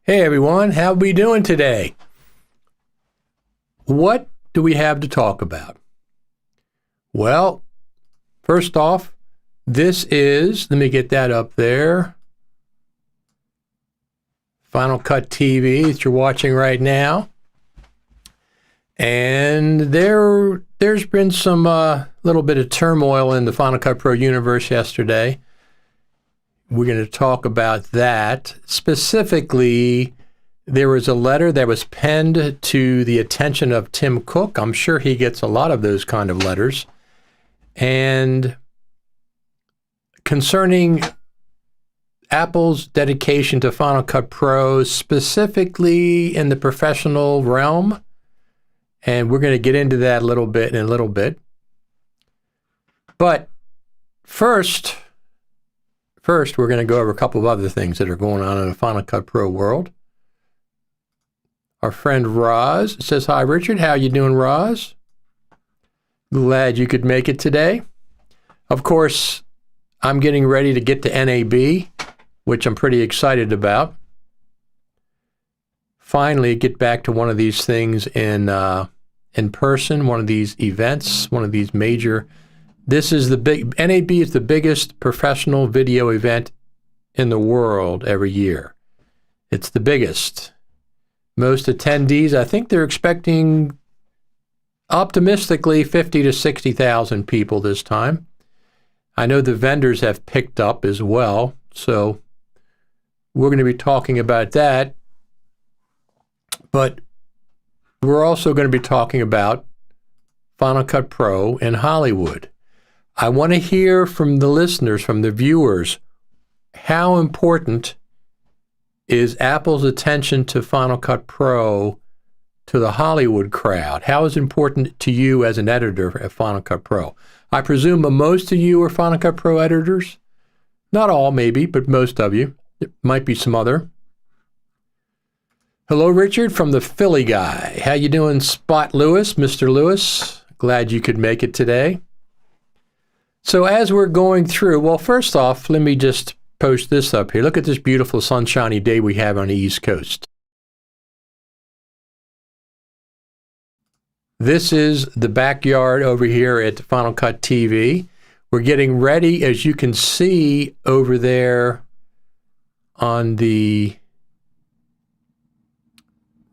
Hey everyone, how we doing today? What do we have to talk about? Well, first off, this is, let me get that up there, Final Cut TV that you're watching right now. And there's been some little bit of turmoil in the Final Cut Pro universe yesterday. We're going to talk about that. Specifically, there was a letter that was penned to the attention of Tim Cook. I'm sure he gets a lot of those kind of letters. And concerning Apple's dedication to Final Cut Pro, specifically in the professional realm. And we're going to get into that a little bit in a little bit. But first, we're going to go over a couple of other things that are going on in the Final Cut Pro world. Our friend Roz says, "Hi, Richard. How you doing, Roz? Glad you could make it today." Of course, I'm getting ready to get to NAB, which I'm pretty excited about. Finally, get back to one of these things in person, one of these events, one of these major. This is NAB is the biggest professional video event in the world every year. It's the biggest. Most attendees, I think they're expecting optimistically 50 to 60,000 people this time. I know the vendors have picked up as well, so we're going to be talking about that. But we're also going to be talking about Final Cut Pro in Hollywood. I want to hear from the listeners, from the viewers, how important is Apple's attention to Final Cut Pro to the Hollywood crowd? How is it important to you as an editor at Final Cut Pro? I presume most of you are Final Cut Pro editors. Not all, maybe, but most of you. It might be some other. Hello, Richard, from the Philly guy. How you doing, Spot Lewis, Mr. Lewis? Glad you could make it today. So as we're going through, well, first off, let me just post this up here. Look at this beautiful sunshiny day we have on the East Coast. This is the backyard over here at Final Cut TV. We're getting ready, as you can see over there on the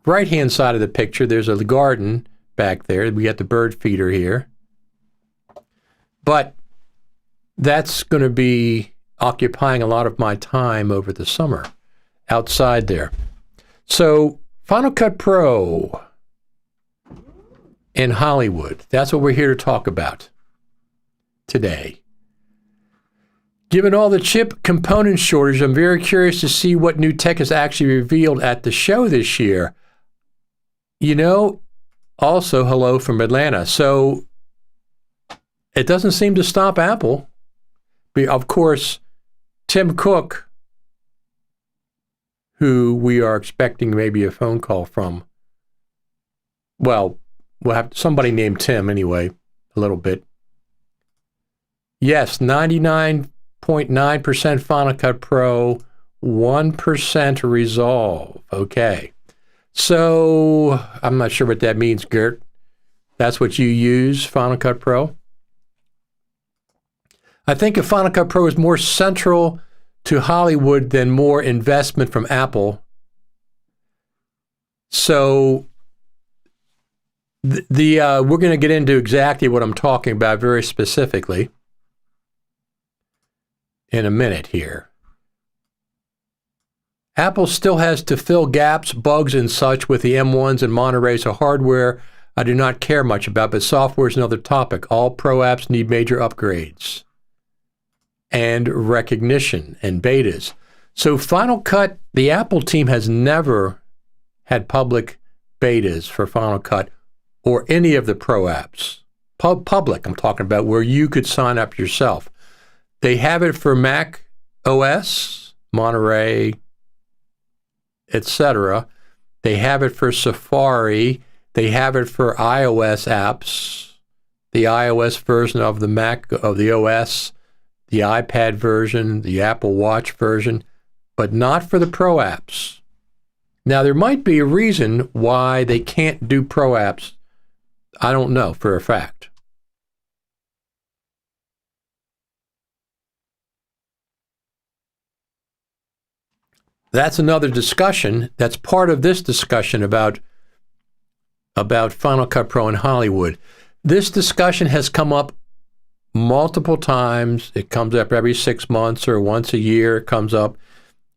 right-hand side of the picture. There's a garden back there. We got the bird feeder here. But that's going to be occupying a lot of my time over the summer outside there. So Final Cut Pro in Hollywood, that's what we're here to talk about today. Given all the chip component shortage, I'm very curious to see what new tech is actually revealed at the show this year. You know, also hello from Atlanta. So it doesn't seem to stop Apple. Of course, Tim Cook, who we are expecting maybe a phone call from, well, we'll have somebody named Tim anyway, a little bit. Yes, 99.9% Final Cut Pro, 1% Resolve. Okay. So I'm not sure what that means, Gert. That's what you use, Final Cut Pro? I think if Final Cut Pro is more central to Hollywood than more investment from Apple. So we're going to get into exactly what I'm talking about very specifically in a minute here. Apple still has to fill gaps, bugs, and such with the M1s and Monterey, so hardware I do not care much about, but software is another topic. All Pro apps need major upgrades and recognition and betas. So Final Cut, the Apple team has never had public betas for Final Cut or any of the Pro apps. Public, I'm talking about, where you could sign up yourself. They have it for Mac OS, Monterey, etc. They have it for Safari. They have it for iOS apps, the iOS version of the Mac, of the OS, the iPad version, the Apple Watch version, but not for the Pro apps. Now, there might be a reason why they can't do Pro apps. I don't know for a fact. That's another discussion. That's part of this discussion about Final Cut Pro in Hollywood. This discussion has come up multiple times. It comes up every 6 months or once a year. It comes up.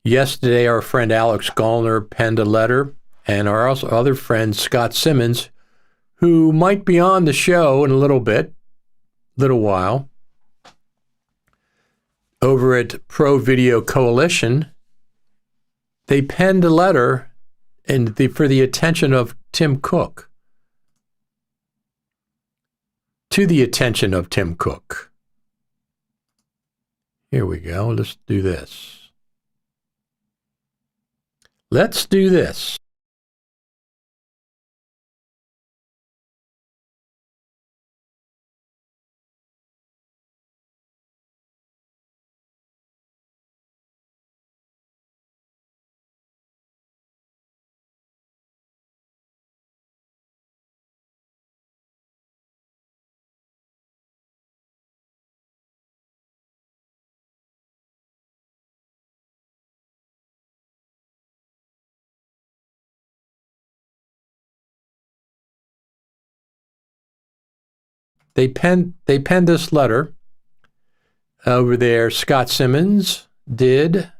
Yesterday, our friend Alex Gallner penned a letter, and our also other friend Scott Simmons, who might be on the show in a little while. over at Pro Video Coalition, they penned a letter for the attention of Tim Cook. To the attention of Tim Cook. Here we go. Let's do this. Let's do this. They penned this letter over there. Scott Simmons did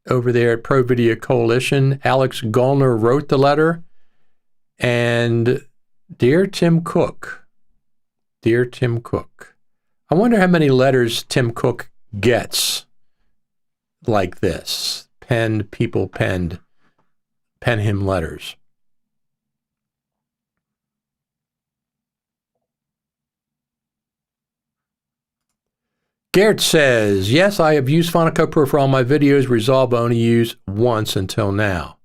over there at Pro Video Coalition. Alex Gollner wrote the letter. And Dear Tim Cook, I wonder how many letters Tim Cook gets like this. People pen him letters. Gert says, yes, I have used Final Cut Pro for all my videos. Resolve I only use once until now.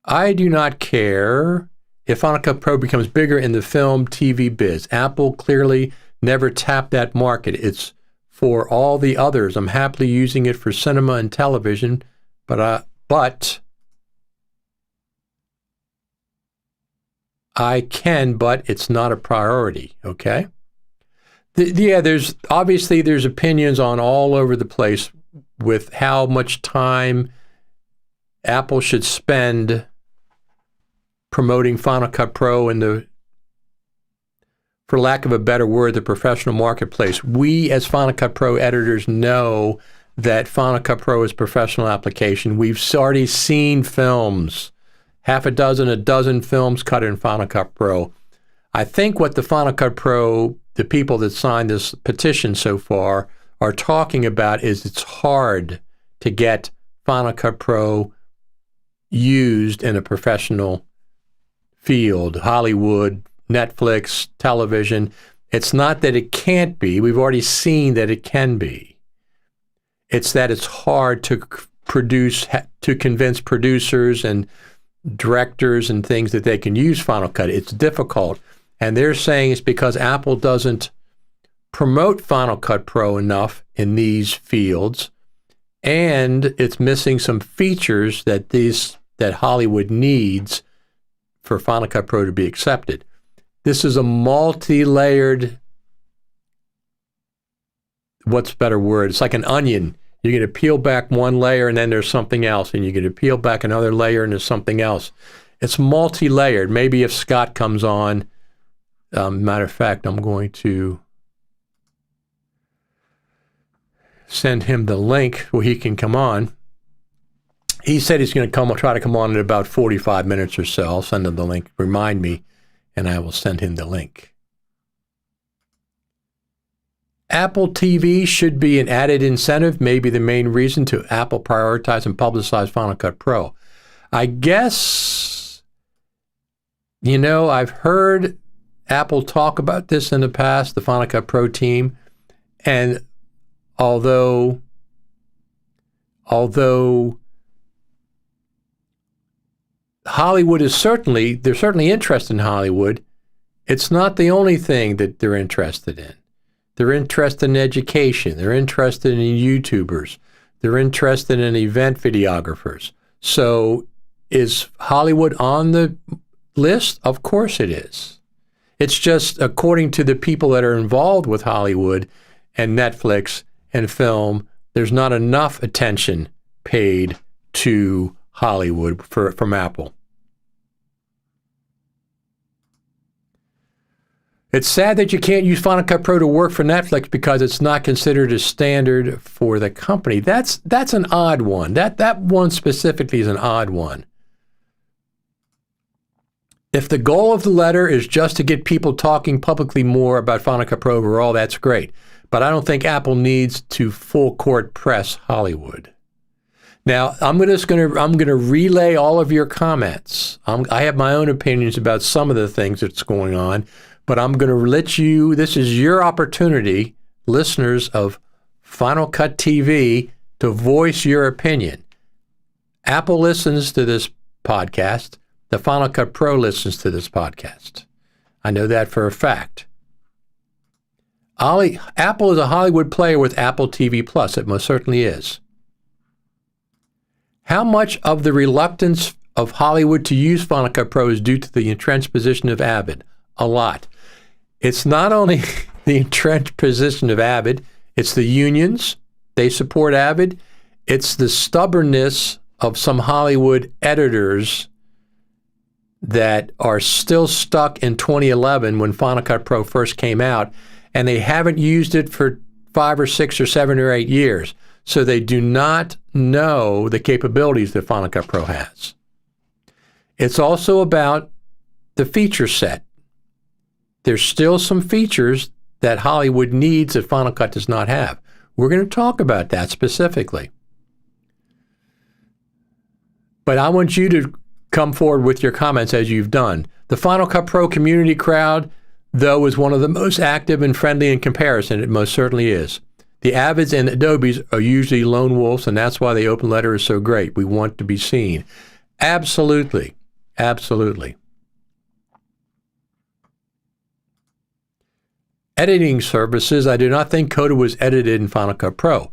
I do not care if Final Cut Pro becomes bigger in the film TV biz. Apple clearly never tapped that market. It's for all the others. I'm happily using it for cinema and television, but I can, but it's not a priority, okay? There's opinions on all over the place with how much time Apple should spend promoting Final Cut Pro in the, for lack of a better word, the professional marketplace. We as Final Cut Pro editors know that Final Cut Pro is a professional application. We've already seen films, a dozen films cut in Final Cut Pro. I think what the Final Cut Pro, the people that signed this petition so far, are talking about is it's hard to get Final Cut Pro used in a professional field, Hollywood, Netflix, television. It's not that it can't be. We've already seen that it can be. It's that it's hard to convince producers and directors and things that they can use Final Cut. It's difficult. And they're saying it's because Apple doesn't promote Final Cut Pro enough in these fields, and it's missing some features that Hollywood needs for Final Cut Pro to be accepted. This is a multi-layered, what's a better word? It's like an onion. You're going to peel back one layer and then there's something else, and you're going to peel back another layer and there's something else. It's multi-layered. Maybe if Scott comes on, matter of fact, I'm going to send him the link where he can come on. He said he's going to try to come on in about 45 minutes or so. I'll send him the link. Remind me, and I will send him the link. Apple TV should be an added incentive, maybe the main reason to Apple prioritize and publicize Final Cut Pro. I guess, I've heard Apple talk about this in the past, the Final Cut Pro team, and although Hollywood is they're certainly interested in Hollywood, it's not the only thing that they're interested in. They're interested in education. They're interested in YouTubers. They're interested in event videographers. So is Hollywood on the list? Of course it is. It's just, according to the people that are involved with Hollywood and Netflix and film, there's not enough attention paid to Hollywood from Apple. It's sad that you can't use Final Cut Pro to work for Netflix because it's not considered a standard for the company. That's an odd one. That one specifically is an odd one. If the goal of the letter is just to get people talking publicly more about Final Cut Pro overall, that's great. but I don't think Apple needs to full court press Hollywood. Now, I'm going to relay all of your comments. I have my own opinions about some of the things that's going on, but I'm going to let you, this is your opportunity, listeners of Final Cut TV, to voice your opinion. Apple listens to this podcast. The Final Cut Pro listens to this podcast. I know that for a fact. Apple is a Hollywood player with Apple TV Plus. It most certainly is. How much of the reluctance of Hollywood to use Final Cut Pro is due to the entrenched position of Avid? A lot. It's not only the entrenched position of Avid, it's the unions. They support Avid. It's the stubbornness of some Hollywood editors that are still stuck in 2011 when Final Cut Pro first came out, and they haven't used it for 5 or 6 or 7 or 8 years. So they do not know the capabilities that Final Cut Pro has. It's also about the feature set. There's still some features that Hollywood needs that Final Cut does not have. We're going to talk about that specifically. But I want you to come forward with your comments as you've done. The Final Cut Pro community crowd, though, is one of the most active and friendly in comparison. It most certainly is. The Avids and Adobes are usually lone wolves, and that's why the open letter is so great. We want to be seen. Absolutely. Absolutely. Editing services, I do not think Coda was edited in Final Cut Pro.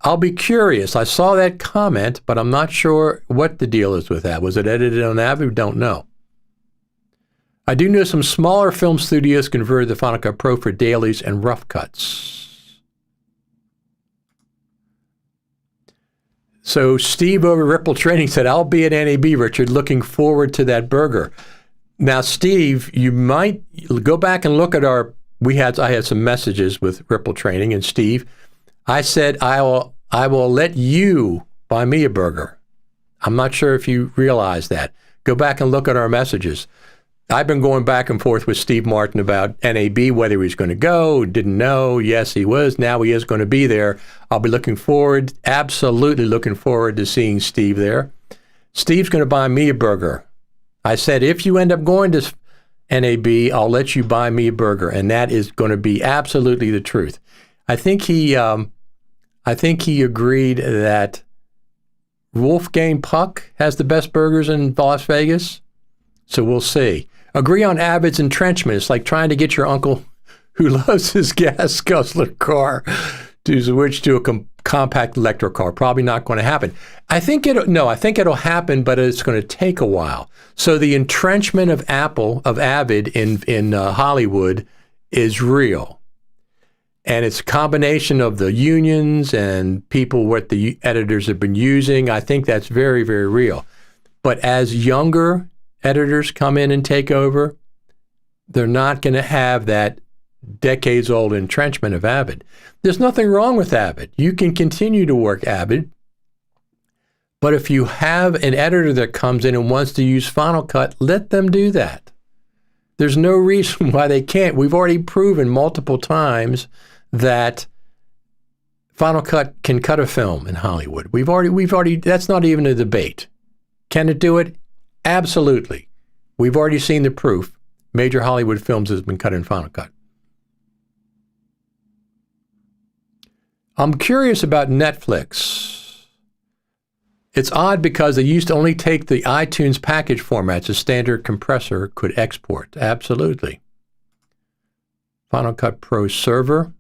I'll be curious. I saw that comment, but I'm not sure what the deal is with that. Was it edited on Avid? Don't know. I do know some smaller film studios converted to Final Cut Pro for dailies and rough cuts. So Steve over Ripple Training said, I'll be at NAB, Richard, looking forward to that burger. Now, Steve, you might go back and look at I had some messages with Ripple Training, and Steve, I said, I will let you buy me a burger. I'm not sure if you realize that. Go back and look at our messages. I've been going back and forth with Steve Martin about NAB, whether he's going to go, didn't know. Yes, he was. Now he is going to be there. I'll be absolutely looking forward to seeing Steve there. Steve's going to buy me a burger. I said, if you end up going to NAB, I'll let you buy me a burger. And that is going to be absolutely the truth. I think he agreed that Wolfgang Puck has the best burgers in Las Vegas. So we'll see. Agree on Avid's entrenchment. It's like trying to get your uncle who loves his gas guzzler car to switch to a compact electric car. Probably not going to happen. I think it'll happen, but it's going to take a while. So the entrenchment of Avid in Hollywood is real. And it's a combination of the unions and people, what the editors have been using. I think that's very, very real. But as younger editors come in and take over, they're not going to have that decades-old entrenchment of Avid. There's nothing wrong with Avid. You can continue to work Avid, but if you have an editor that comes in and wants to use Final Cut, let them do that. There's no reason why they can't. We've already proven multiple times that Final Cut can cut a film in Hollywood. We've already. That's not even a debate. Can it do it? Absolutely. We've already seen the proof. Major Hollywood films has been cut in Final Cut. I'm curious about Netflix. It's odd because they used to only take the iTunes package formats. A standard compressor could export. Absolutely. Final Cut Pro server.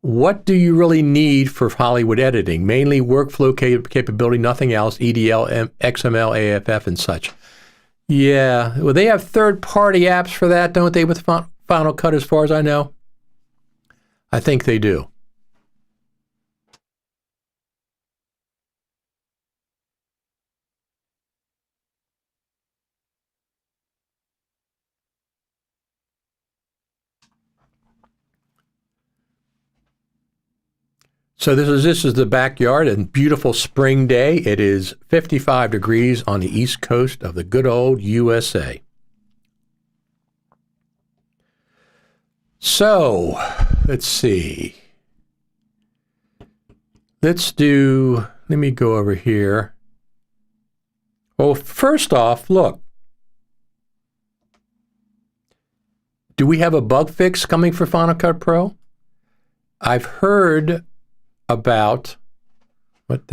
What do you really need for Hollywood editing? Mainly workflow capability, nothing else, EDL, XML, AFF, and such. Yeah, well, they have third-party apps for that, don't they, with Final Cut, as far as I know? I think they do. So this is the backyard, a beautiful spring day. It is 55 degrees on the east coast of the good old USA. So, let's see. Let me go over here. Well, first off, look. Do we have a bug fix coming for Final Cut Pro? I've heard about, what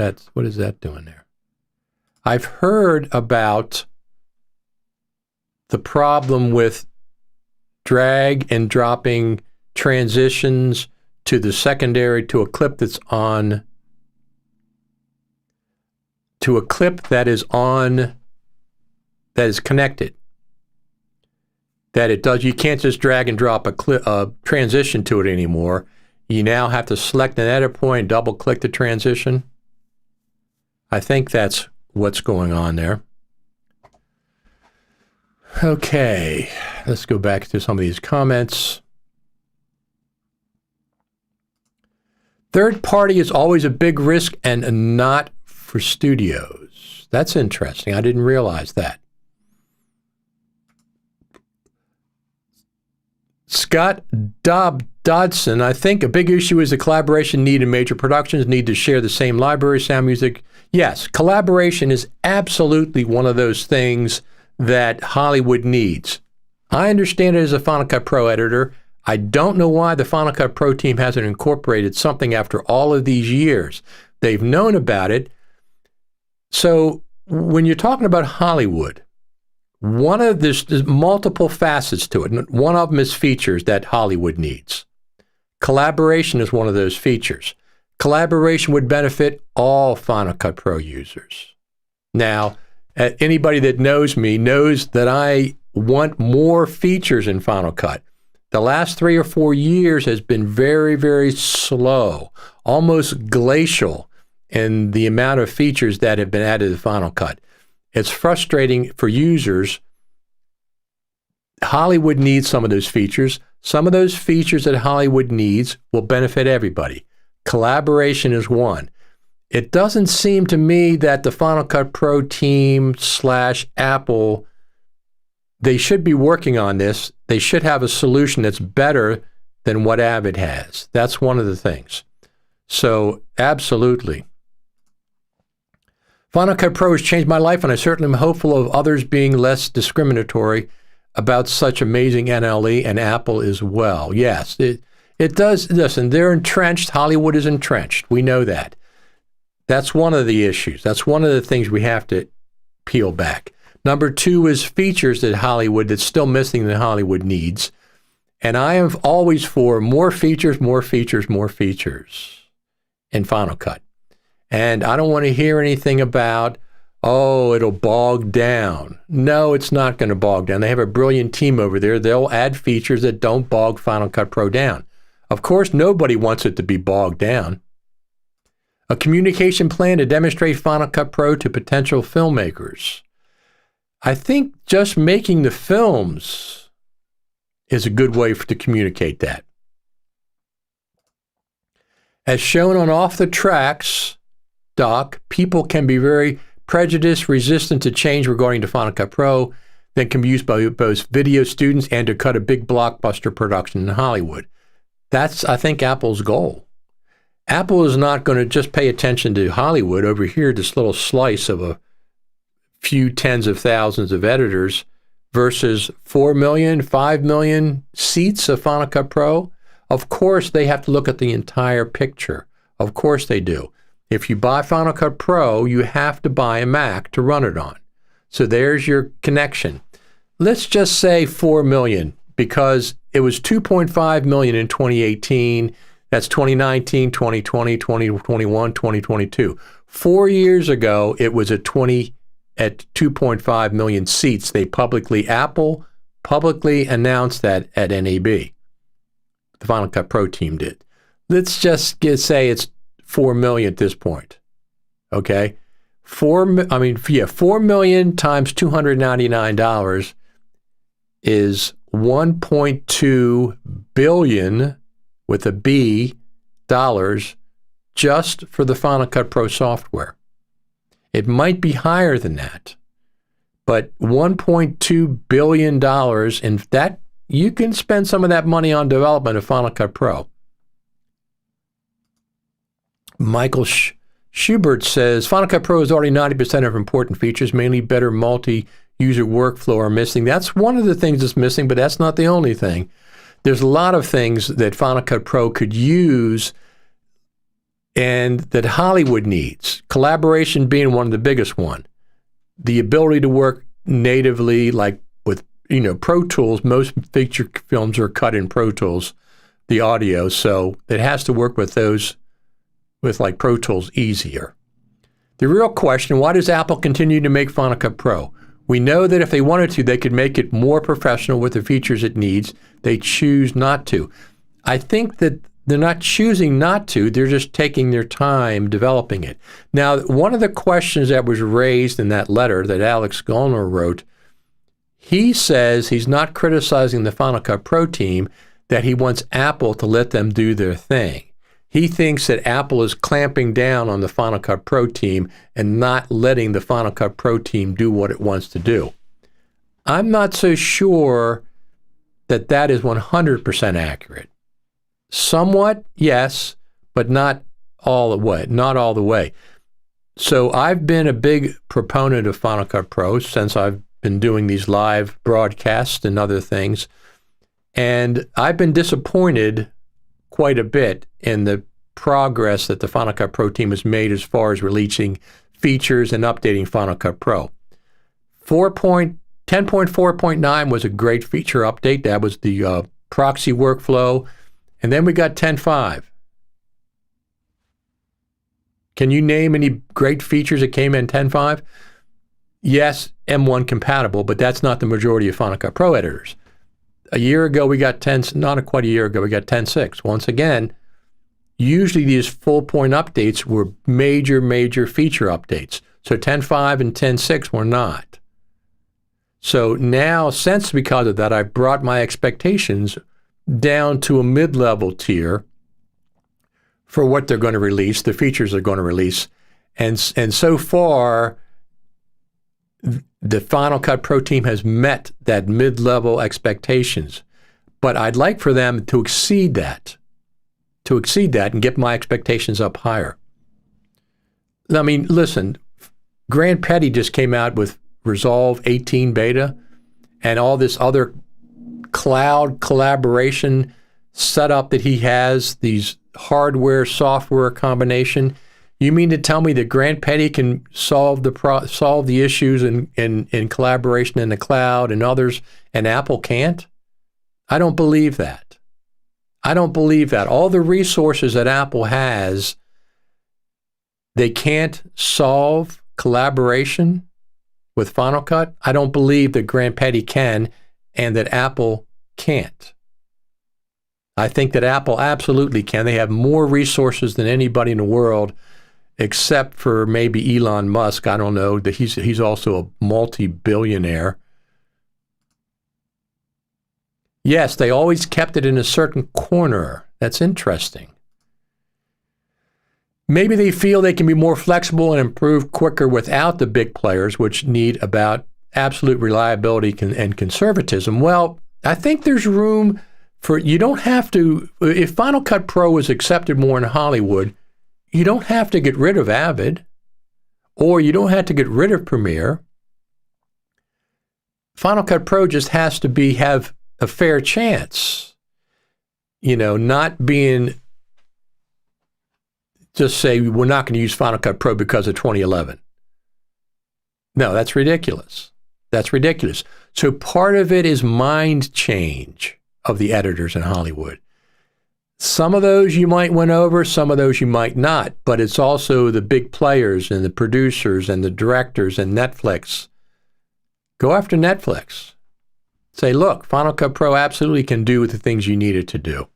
is that doing there? I've heard about the problem with drag and dropping transitions to the secondary to a clip that is connected. That it does, you can't just drag and drop a transition to it anymore. You now have to select an edit point, double click the transition. I think that's what's going on there. Okay, let's go back to some of these comments. Third party is always a big risk and not for studios. That's interesting. I didn't realize that. Scott Dodson, I think a big issue is the collaboration need in major productions, need to share the same library, sound, music. Yes, collaboration is absolutely one of those things that Hollywood needs. I understand it as a Final Cut Pro editor. I don't know why the Final Cut Pro team hasn't incorporated something after all of these years. They've known about it. So when you're talking about Hollywood, there's multiple facets to it. One of them is features that Hollywood needs. Collaboration is one of those features. Collaboration would benefit all Final Cut Pro users. Now, anybody that knows me knows that I want more features in Final Cut. The last 3 or 4 years has been very, very slow, almost glacial in the amount of features that have been added to Final Cut. It's frustrating for users. Hollywood needs some of those features. Some of those features that Hollywood needs will benefit everybody. Collaboration is one. It doesn't seem to me that the Final Cut Pro team / Apple, they should be working on this. They should have a solution that's better than what Avid has. That's one of the things. So, absolutely. Final Cut Pro has changed my life, and I certainly am hopeful of others being less discriminatory about such amazing NLE, and Apple as well. Yes, it does. Listen, they're entrenched. Hollywood is entrenched. We know that. That's one of the issues. That's one of the things we have to peel back. Number 2 is features that's still missing that Hollywood needs. And I am always for more features, more features, more features in Final Cut. And I don't want to hear anything about, it'll bog down. No, it's not going to bog down. They have a brilliant team over there. They'll add features that don't bog Final Cut Pro down. Of course, nobody wants it to be bogged down. A communication plan to demonstrate Final Cut Pro to potential filmmakers. I think just making the films is a good way to communicate that. As shown on Off the Tracks doc, people can be very prejudiced, resistant to change regarding to Final Cut Pro, that can be used by both video students and to cut a big blockbuster production in Hollywood. That's, I think, Apple's goal. Apple is not going to just pay attention to Hollywood. Over here, this little slice of a few tens of thousands of editors versus 4 million, 5 million seats of Final Cut Pro. Of course, they have to look at the entire picture. Of course they do. If you buy Final Cut Pro, you have to buy a Mac to run it on. So there's your connection. Let's just say 4 million because it was 2.5 million in 2018. That's 2019, 2020, 2021, 2022. 4 years ago, it was at 2.5 million seats. Apple publicly announced that at NAB. The Final Cut Pro team did. Let's just say it's 4 million at this point. Okay? 4 million times $299 is 1.2 billion with a B dollars just for the Final Cut Pro software. It might be higher than that, but $1.2 billion, and that you can spend some of that money on development of Final Cut Pro. Michael Schubert says, Final Cut Pro is already 90% of important features, mainly better multi-user workflow are missing. That's one of the things that's missing, but that's not the only thing. There's a lot of things that Final Cut Pro could use and that Hollywood needs. Collaboration being one of the biggest one. The ability to work natively, like with Pro Tools. Most feature films are cut in Pro Tools, the audio, so it has to work with those, with like Pro Tools easier. The real question, why does Apple continue to make Final Cut Pro? We know that if they wanted to, they could make it more professional with the features it needs. They choose not to. I think that they're not choosing not to, they're just taking their time developing it. Now, one of the questions that was raised in that letter that Alex Gollner wrote, he says he's not criticizing the Final Cut Pro team, that he wants Apple to let them do their thing. He thinks that Apple is clamping down on the Final Cut Pro team and not letting the Final Cut Pro team do what it wants to do. I'm not so sure that that is 100% accurate. Somewhat, yes, but not all the way. Not all the way. So I've been a big proponent of Final Cut Pro since I've been doing these live broadcasts and other things. And I've been disappointed quite a bit in the progress that the Final Cut Pro team has made as far as releasing features and updating Final Cut Pro. 10.4.9 was a great feature update. That was the proxy workflow. And then we got 10.5. Can you name any great features that came in 10.5? Yes, M1 compatible, but that's not the majority of Final Cut Pro editors. A year ago, we got not quite a year ago, we got 10.6. Once again, usually these full point updates were major, major feature updates. So 10.5 and 10.6 were not. So now, since because of that, I brought my expectations down to a mid-level tier for what they're going to release, the features they're going to release. And so far, the Final Cut Pro team has met that mid-level expectations. But I'd like for them to exceed that and get my expectations up higher. I mean, listen, Grant Petty just came out with Resolve 18 beta and all this other cloud collaboration setup that he has, these hardware, software combination. You mean to tell me that Grant Petty can solve the issues in collaboration in the cloud and others, and Apple can't? I don't believe that. I don't believe that. All the resources that Apple has, they can't solve collaboration with Final Cut. I don't believe that Grant Petty can and that Apple can't. I think that Apple absolutely can. They have more resources than anybody in the world, except for maybe Elon Musk. I don't know. That he's also a multi-billionaire. Yes, they always kept it in a certain corner. That's interesting. Maybe they feel they can be more flexible and improve quicker without the big players, which need about absolute reliability and conservatism. Well, I think there's room for, you don't have to, if Final Cut Pro is accepted more in Hollywood, you don't have to get rid of Avid, or you don't have to get rid of Premiere. Final Cut Pro just has to have a fair chance, not being, just say, we're not going to use Final Cut Pro because of 2011. No, that's ridiculous. That's ridiculous. So part of it is mind change of the editors in Hollywood. Some of those you might win over, some of those you might not, but it's also the big players and the producers and the directors and Netflix. Go after Netflix. Say, look, Final Cut Pro absolutely can do the things you need it to do.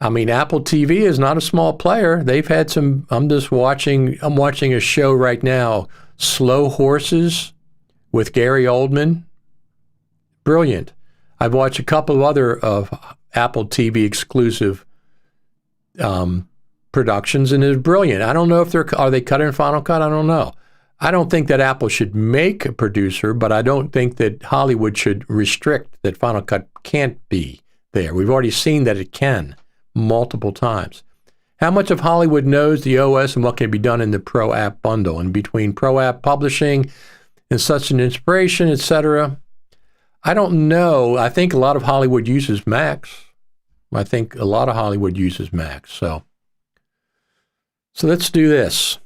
I mean, Apple TV is not a small player. They've had some, I'm watching a show right now, Slow Horses with Gary Oldman. Brilliant. I've watched a couple of other Apple TV exclusive productions, and it's brilliant. I don't know if are they cut in Final Cut? I don't know. I don't think that Apple should make a producer, but I don't think that Hollywood should restrict that Final Cut can't be there. We've already seen that it can multiple times. How much of Hollywood knows the OS and what can be done in the Pro App bundle and between Pro App publishing and such an inspiration, etc.? I don't know. I think a lot of Hollywood uses Macs. I think a lot of Hollywood uses Macs. So let's do this.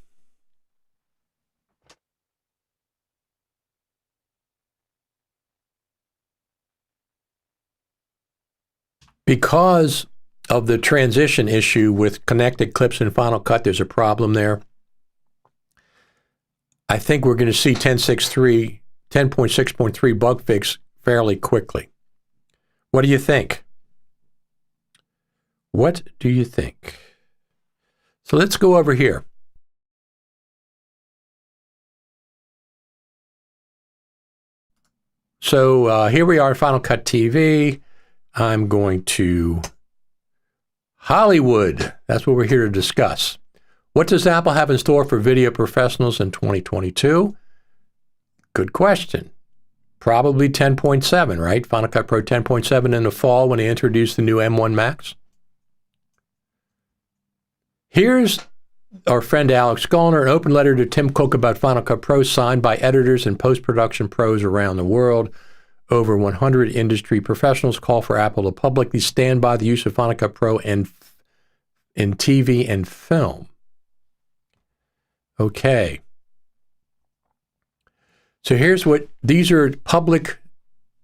Because of the transition issue with connected clips in Final Cut, there's a problem there. I think we're going to see 10.6.3 bug fix fairly quickly. What do you think? What do you think? So let's go over here. So here we are, Final Cut TV. I'm going to Hollywood. That's what we're here to discuss. What does Apple have in store for video professionals in 2022? Good question. Probably 10.7, right? Final Cut Pro 10.7 in the fall when they introduce the new M1 Max. Here's our friend Alex Gallner, an open letter to Tim Cook about Final Cut Pro signed by editors and post-production pros around the world. Over 100 industry professionals call for Apple to publicly stand by the use of Final Cut Pro in TV and film. Okay. So here's what, these are public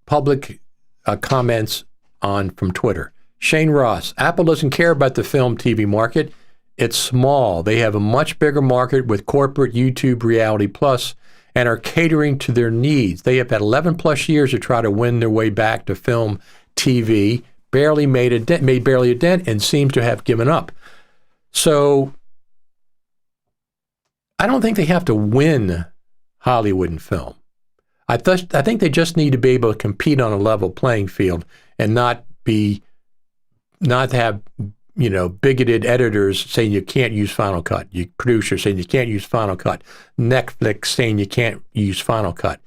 comments from Twitter. Shane Ross, Apple doesn't care about the film TV market. It's small. They have a much bigger market with corporate YouTube Reality Plus and are catering to their needs. They have had 11 plus years to try to win their way back to film TV, made barely a dent, and seems to have given up. So I don't think they have to win Hollywood in film. I think they just need to be able to compete on a level playing field and not have bigoted editors saying you can't use Final Cut, producers saying you can't use Final Cut, Netflix saying you can't use Final Cut.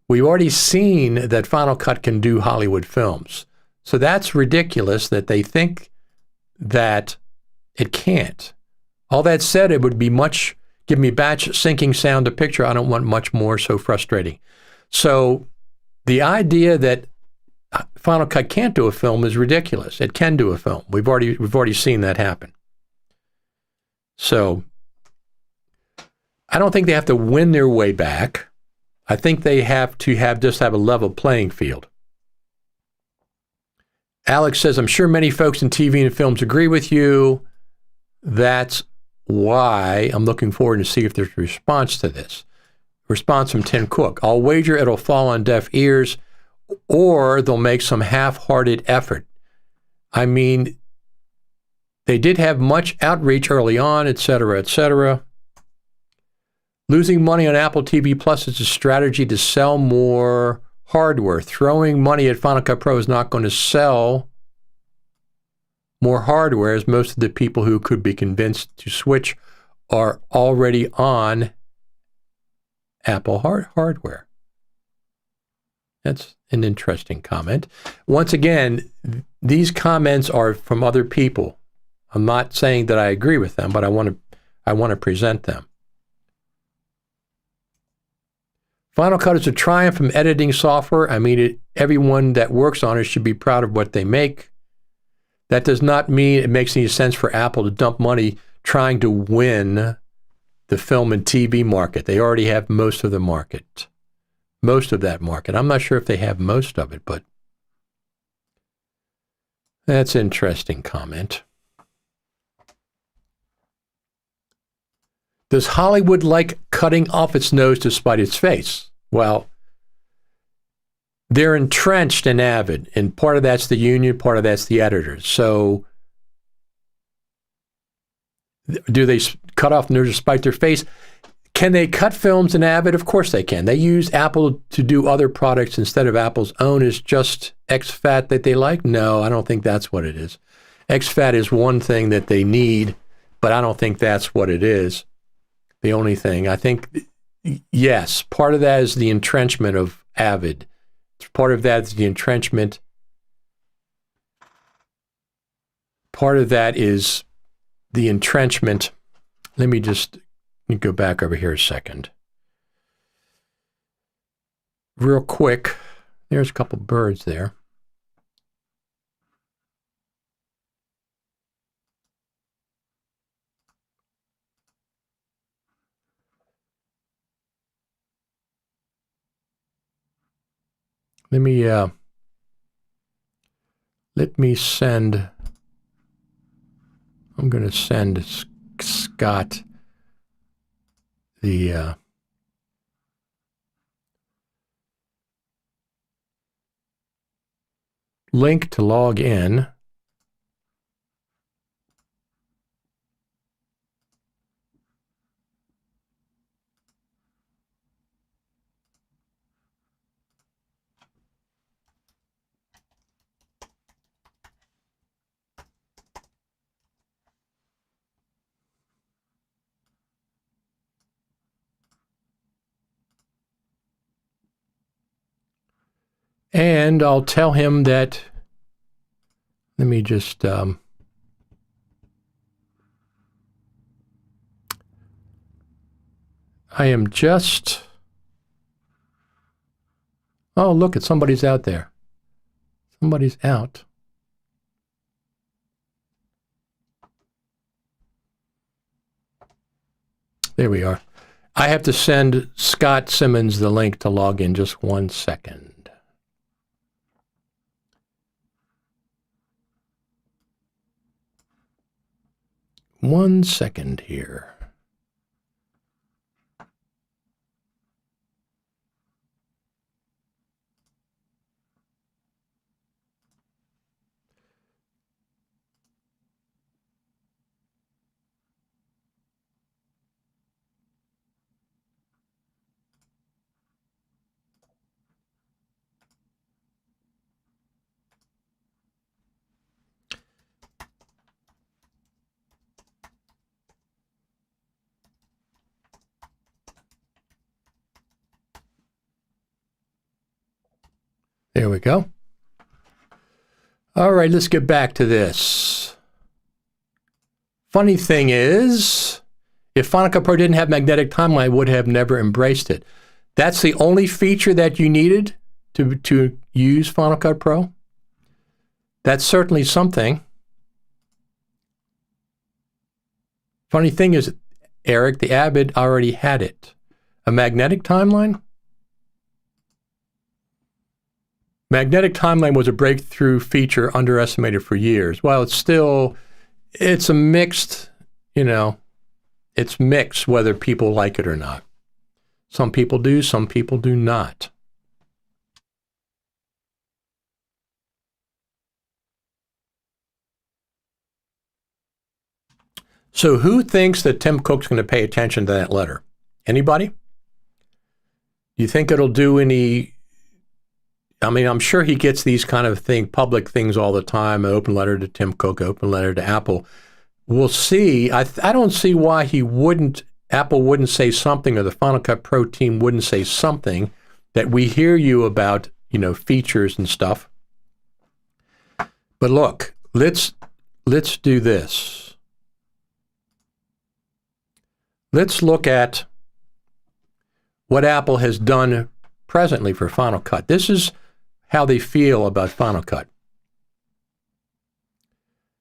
We've already seen that Final Cut can do Hollywood films. So that's ridiculous that they think that it can't. All that said, it would be give me batch syncing sound to picture. I don't want much more, so frustrating. So the idea that Final Cut can't do a film is ridiculous. It can do a film. We've already seen that happen. So I don't think they have to win their way back. I think they have to just have a level playing field. Alex says, I'm sure many folks in TV and films agree with you. That's why I'm looking forward to see if there's a response to this. Response from Tim Cook. I'll wager it'll fall on deaf ears, or they'll make some half-hearted effort. I mean, they did have much outreach early on, et cetera, et cetera. Losing money on Apple TV Plus is a strategy to sell more hardware. Throwing money at Final Cut Pro is not going to sell more hardware, as most of the people who could be convinced to switch are already on Apple hardware. That's an interesting comment. Once again, these comments are from other people. I'm not saying that I agree with them, but I want to present them. Final Cut is a triumph from editing software. I mean, everyone that works on it should be proud of what they make. That does not mean it makes any sense for Apple to dump money trying to win the film and TV market. They already have most of the market. Most of that market. I'm not sure if they have most of it, but that's an interesting comment. Does Hollywood like cutting off its nose to spite its face? Well, they're entrenched in Avid, and part of that's the union, part of that's the editors. So do they cut off nose to spite their face? Can they cut films in Avid? Of course they can. They use Apple to do other products instead of Apple's own. Is just exFAT that they like? No, I don't think that's what it is. exFAT is one thing that they need, but I don't think that's what it is. The only thing. I think Yes, part of that is the entrenchment of Avid. Part of that is the entrenchment. Part of that is the entrenchment. Let me just go back over here a second. Real quick, there's a couple birds there. Let me send, I'm going to send Scott the link to log in. And I'll tell him that, let me just, I am just, oh, look, somebody's out there. Somebody's out. There we are. I have to send Scott Simmons the link to log in. Just 1 second. 1 second here. There we go. All right, let's get back to this. Funny thing is, if Final Cut Pro didn't have magnetic timeline, I would have never embraced it. That's the only feature that you needed to use Final Cut Pro. That's certainly something. Funny thing is, Eric, the Avid already had it. A magnetic timeline? Magnetic timeline was a breakthrough feature underestimated for years. Well, it's a mixed, it's mixed whether people like it or not. Some people do, some people do not. So who thinks that Tim Cook's going to pay attention to that letter? Anybody? Do you think it'll do any... I mean, I'm sure he gets these kind of public things all the time, an open letter to Tim Cook, open letter to Apple. We'll see. I don't see why Apple wouldn't say something, or the Final Cut Pro team wouldn't say something that we hear you about, features and stuff. But look, let's do this. Let's look at what Apple has done presently for Final Cut. This is how they feel about Final Cut.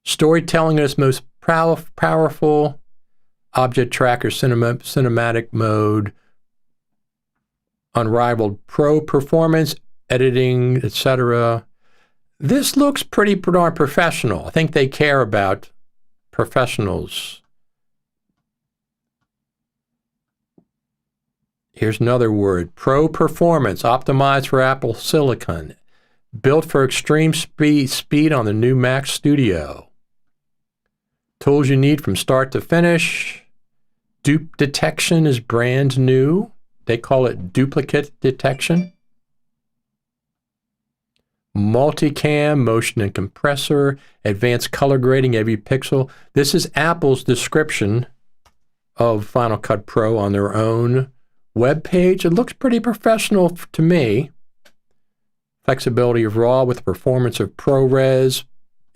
Storytelling in its most powerful, object tracker, cinematic mode, unrivaled pro performance, editing, etc. This looks pretty darn professional. I think they care about professionals. Here's another word, pro performance, optimized for Apple Silicon, built for extreme speed on the new Mac Studio. Tools you need from start to finish. Dupe detection is brand new. They call it duplicate detection. Multicam, motion and compressor, advanced color grading every pixel. This is Apple's description of Final Cut Pro on their own web page. It looks pretty professional to me. Flexibility of RAW with the performance of ProRes,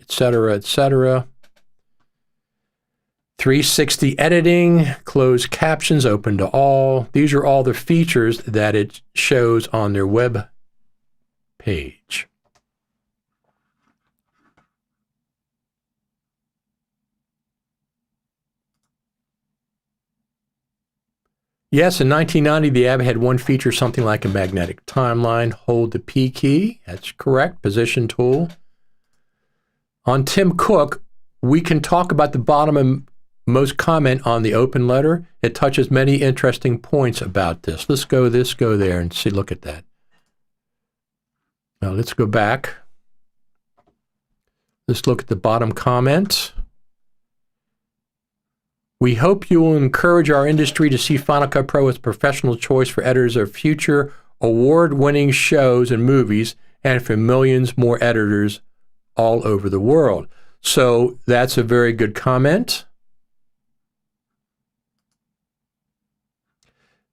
etc., etc. 360 editing, closed captions, open to all. These are all the features that it shows on their web page. Yes, in 1990, the app had one feature, something like a magnetic timeline. Hold the P key. That's correct. Position tool. On Tim Cook, we can talk about the bottom and most comment on the open letter. It touches many interesting points about this. Let's go there and see. Look at that. Now let's go back. Let's look at the bottom comment. We hope you will encourage our industry to see Final Cut Pro as a professional choice for editors of future award-winning shows and movies, and for millions more editors all over the world. So that's a very good comment.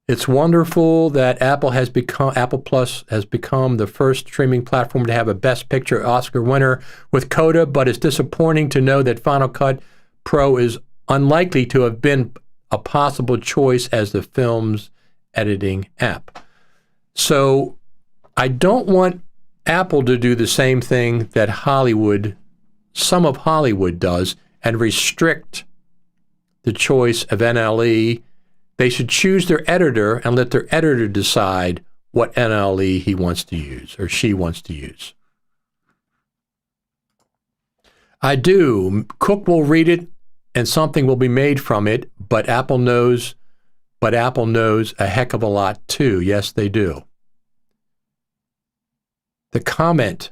It's wonderful that Apple Plus has become the first streaming platform to have a Best Picture Oscar winner with Coda, but it's disappointing to know that Final Cut Pro is unlikely to have been a possible choice as the film's editing app. So I don't want Apple to do the same thing that some of Hollywood does, and restrict the choice of NLE. They should choose their editor and let their editor decide what NLE he wants to use or she wants to use. I do. Cook will read it and something will be made from it, but Apple knows a heck of a lot too. Yes, they do. The comment.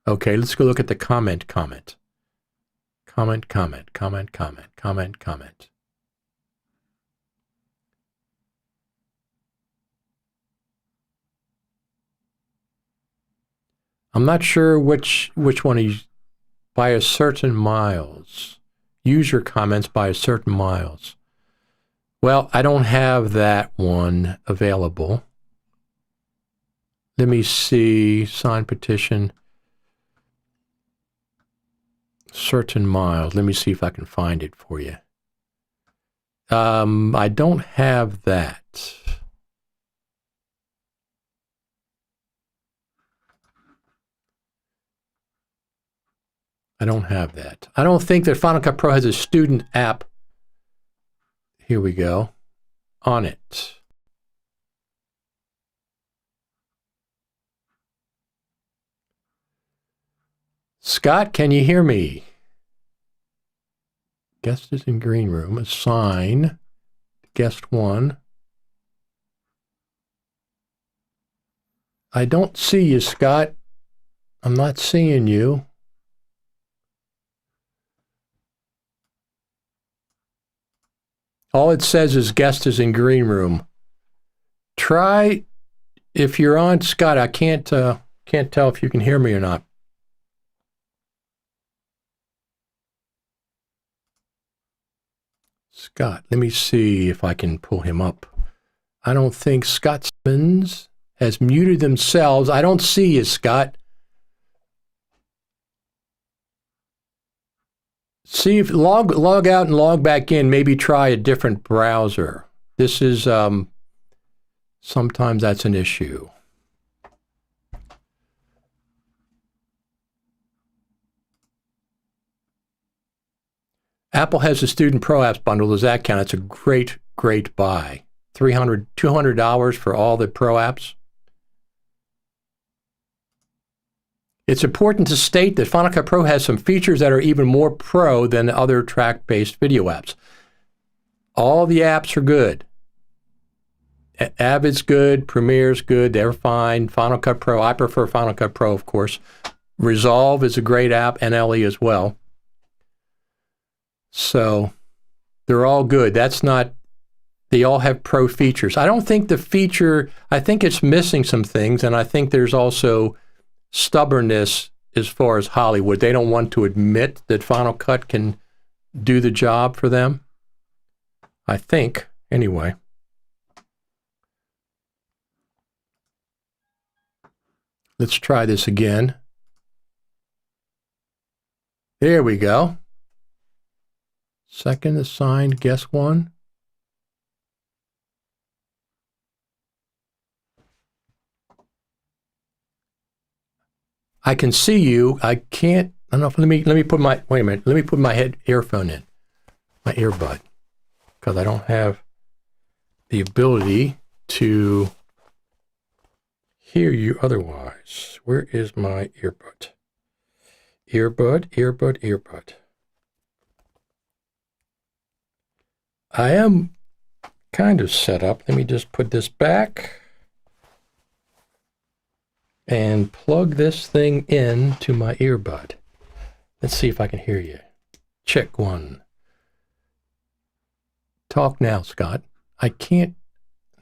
Okay, let's go look at the comment. Comment. I'm not sure which one is by a certain miles. Use your comments by a certain miles. Well, I don't have that one available. Let me see. Sign petition. Certain miles. Let me see if I can find it for you. I don't have that. I don't have that. I don't think that Final Cut Pro has a student app. Here we go. On it. Scott, can you hear me? Guest is in green room. Assign. Guest 1. I don't see you, Scott. I'm not seeing you. All it says is guest is in green room. Try, if you're on, Scott, I can't tell if you can hear me or not. Scott, let me see if I can pull him up. I don't think Scott Simmons has muted themselves. I don't see you, Scott. See if log out and log back in. Maybe try a different browser. This is sometimes that's an issue. Apple has a Student Pro Apps bundle. Does that count? It's a great buy. $200 for all the Pro apps. It's important to state that Final Cut Pro has some features that are even more pro than other track-based video apps. All the apps are good. Avid's good, Premiere's good, they're fine. Final Cut Pro, I prefer Final Cut Pro, of course. Resolve is a great app, NLE as well. So they're all good. They all have pro features. I don't think I think it's missing some things, and I think there's also stubbornness as far as Hollywood. They don't want to admit that Final Cut can do the job for them. I think. Anyway. Let's try this again. There we go. Second assigned, guess one. I can see you. I can't. I don't know if let me put my wait a minute. Let me put my earphone in, my earbud, because I don't have the ability to hear you otherwise. Where is my earbud? Earbud. I am kind of set up. Let me just put this back and plug this thing in to my earbud. Let's see if I can hear you. Check one. Talk now, Scott. I can't.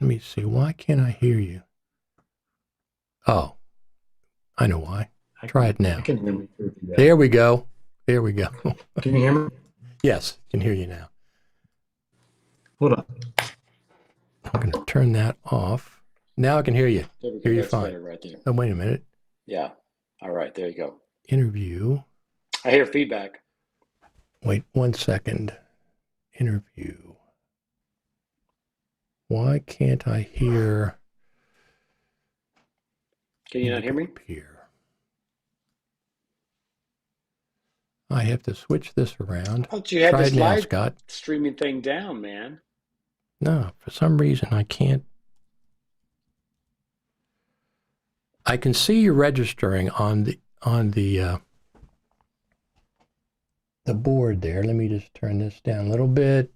Let me see. Why can't I hear you? Oh, I know why. Try it now. I can hear me. There we go. There we go. Can you hear me? Yes, I can hear you now. Hold on. I'm going to turn that off. Now I can hear you. There we go. Hear you That's fine. better right there. Oh, wait a minute. Yeah. All right. There you go. Interview. I hear feedback. Wait 1 second. Interview. Why can't I hear? Can you not hear me? Here. I have to switch this around. Oh, you had Try the it now, slide Scott. streaming thing down, man. No, for some reason I can't. I can see you registering on the board there. Let me just turn this down a little bit.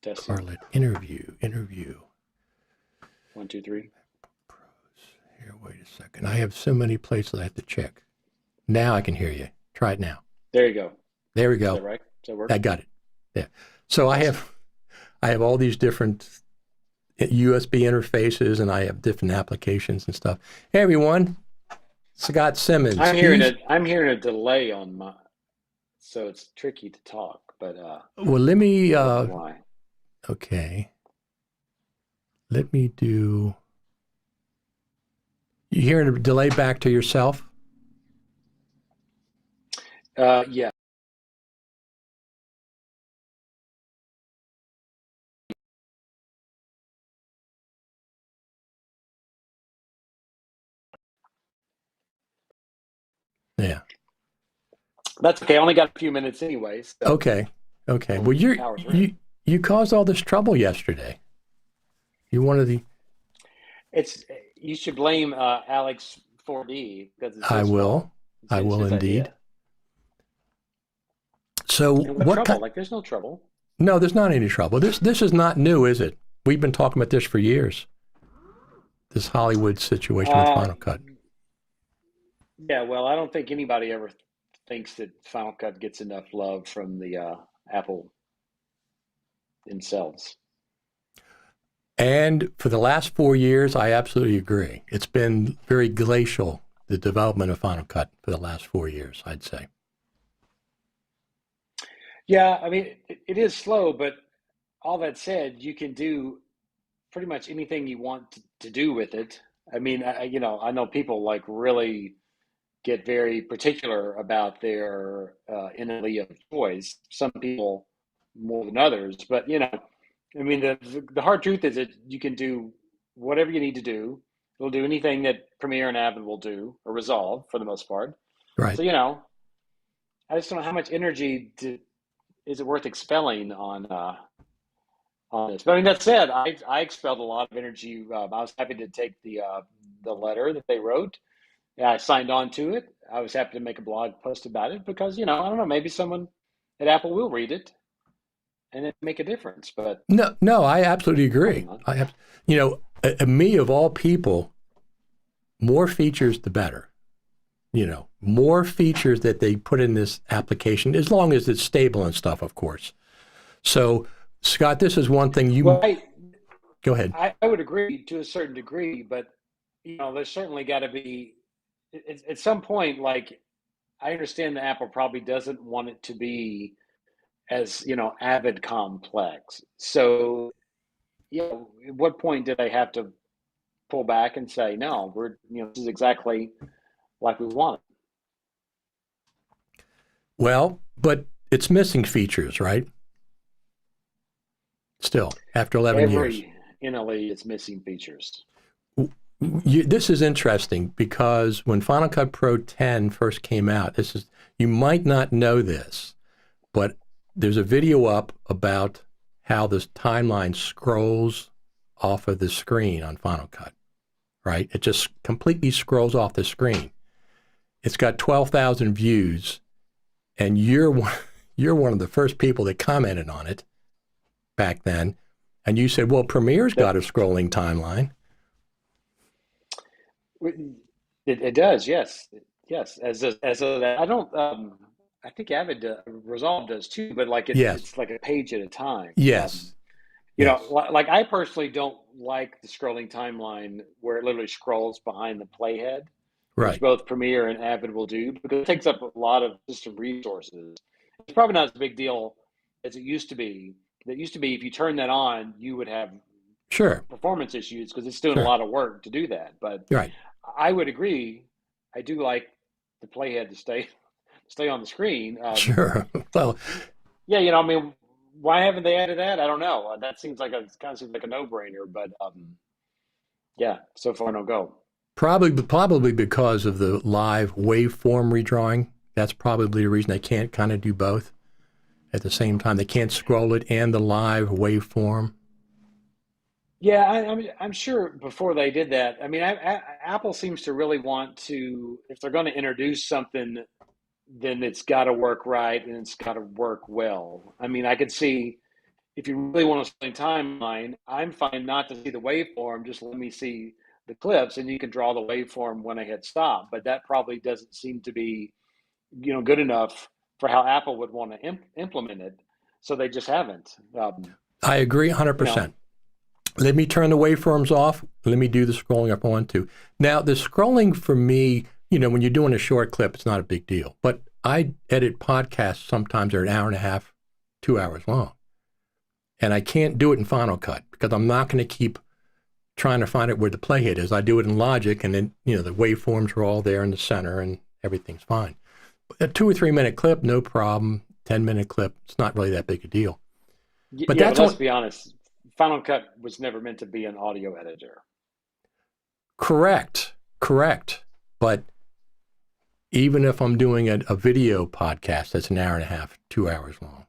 Testing. Scarlett, interview. 1, 2, 3. Here, wait a second. I have so many places I have to check. Now I can hear you. Try it now. There you go. There we go. Is that right? Does that work? I got it. Yeah. So I have all these different USB interfaces, and I have different applications and stuff. Hey everyone, Scott Simmons. I'm hearing a delay on my, so it's tricky to talk. But well, let me. I don't know why? Okay. Let me do. You hearing a delay back to yourself? Yeah. Yeah. That's okay. I only got a few minutes anyway. So Okay. Well, you caused all this trouble yesterday. You're one of the. You should blame Alex 4D because it's I his will. fault. I will his indeed. idea. So And what trouble? Like, there's no trouble. No, there's not any trouble. This is not new, is it? We've been talking about this for years. This Hollywood situation with Final Cut. Yeah, well, I don't think anybody ever thinks that Final Cut gets enough love from the Apple themselves. And for the last 4 years, I absolutely agree. It's been very glacial, the development of Final Cut for the last 4 years, I'd say. Yeah, I mean, it is slow, but all that said, you can do pretty much anything you want to do with it. I mean, I know people like really get very particular about their entity of choice. Some people more than others, but I mean, the hard truth is that you can do whatever you need to do. It'll do anything that Premiere and Avid will do or Resolve for the most part. Right. So I just don't know how much energy is it worth expelling on this. But I mean, that said, I expelled a lot of energy. I was happy to take the letter that they wrote. Yeah, I signed on to it. I was happy to make a blog post about it because I don't know, maybe someone at Apple will read it and it make a difference. But no, I absolutely agree. Me of all people, more features the better. More features that they put in this application, as long as it's stable and stuff, of course. So, Scott, this is one thing you. Well, go ahead. I would agree to a certain degree, but there's certainly got to be at some point. Like, I understand that Apple probably doesn't want it to be as Avid complex. So, at what point did I have to pull back and say, no, this is exactly like we want Well, but it's missing features, right? Still, after it? 11 years. Every NLE is missing features. This is interesting because when Final Cut Pro 10 first came out, you might not know this, but there's a video up about how this timeline scrolls off of the screen on Final Cut, right? It just completely scrolls off the screen. It's got 12,000 views, and you're one of the first people that commented on it back then, and you said, well, Premiere's got a scrolling timeline. It does, yes. I don't. I think Avid Resolve does too, but it's like a page at a time. Yes. Like I personally don't like the scrolling timeline where it literally scrolls behind the playhead, Right. which both Premiere and Avid will do, because it takes up a lot of system resources. It's probably not as big deal as it used to be. It used to be if you turn that on, you would have performance issues because it's doing a lot of work to do that. But right. I would agree. I do like the playhead to stay on the screen. Sure. Well, yeah, why haven't they added that? I don't know. That seems like seems like a no-brainer, but yeah, so far no go. Probably because of the live waveform redrawing. That's probably the reason they can't kind of do both at the same time. They can't scroll it and the live waveform. Yeah, I'm sure before they did that. I mean, Apple seems to really want to, if they're going to introduce something, then it's got to work right and it's got to work well. I mean, I could see if you really want to explain timeline, I'm fine not to see the waveform, just let me see the clips and you can draw the waveform when I hit stop. But that probably doesn't seem to be, good enough for how Apple would want to implement it. So they just haven't. I agree 100%. Let me turn the waveforms off. Let me do the scrolling if I want to. Now, the scrolling for me, when you're doing a short clip, it's not a big deal. But I edit podcasts sometimes they're an hour and a half, 2 hours long. And I can't do it in Final Cut because I'm not going to keep trying to find out where the playhead is. I do it in Logic, and then, the waveforms are all there in the center, and everything's fine. A 2 or 3 minute clip, no problem. 10-minute clip, it's not really that big a deal. But let's be honest. Final Cut was never meant to be an audio editor. Correct. But even if I'm doing a video podcast that's an hour and a half, 2 hours long,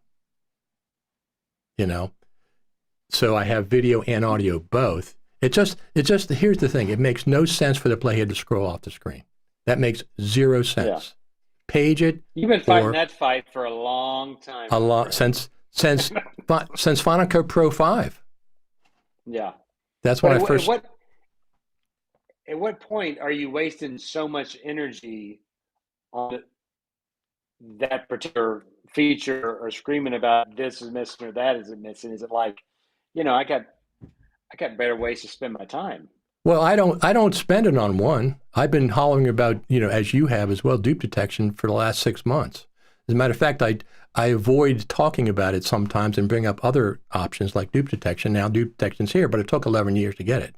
so I have video and audio both. It just here's the thing. It makes no sense for the playhead to scroll off the screen. That makes zero sense. Yeah. Page it. You've been fighting that fight for a long time. Since Final Cut Pro 5. Yeah. That's when I first. At what point are you wasting so much energy on that particular feature or screaming about this is missing or that isn't missing? Is it like, I got better ways to spend my time? Well, I don't spend it on one. I've been hollering about, as you have as well, dupe detection for the last 6 months. As a matter of fact, I avoid talking about it sometimes and bring up other options like dupe detection. Now dupe detection's here, but it took 11 years to get it.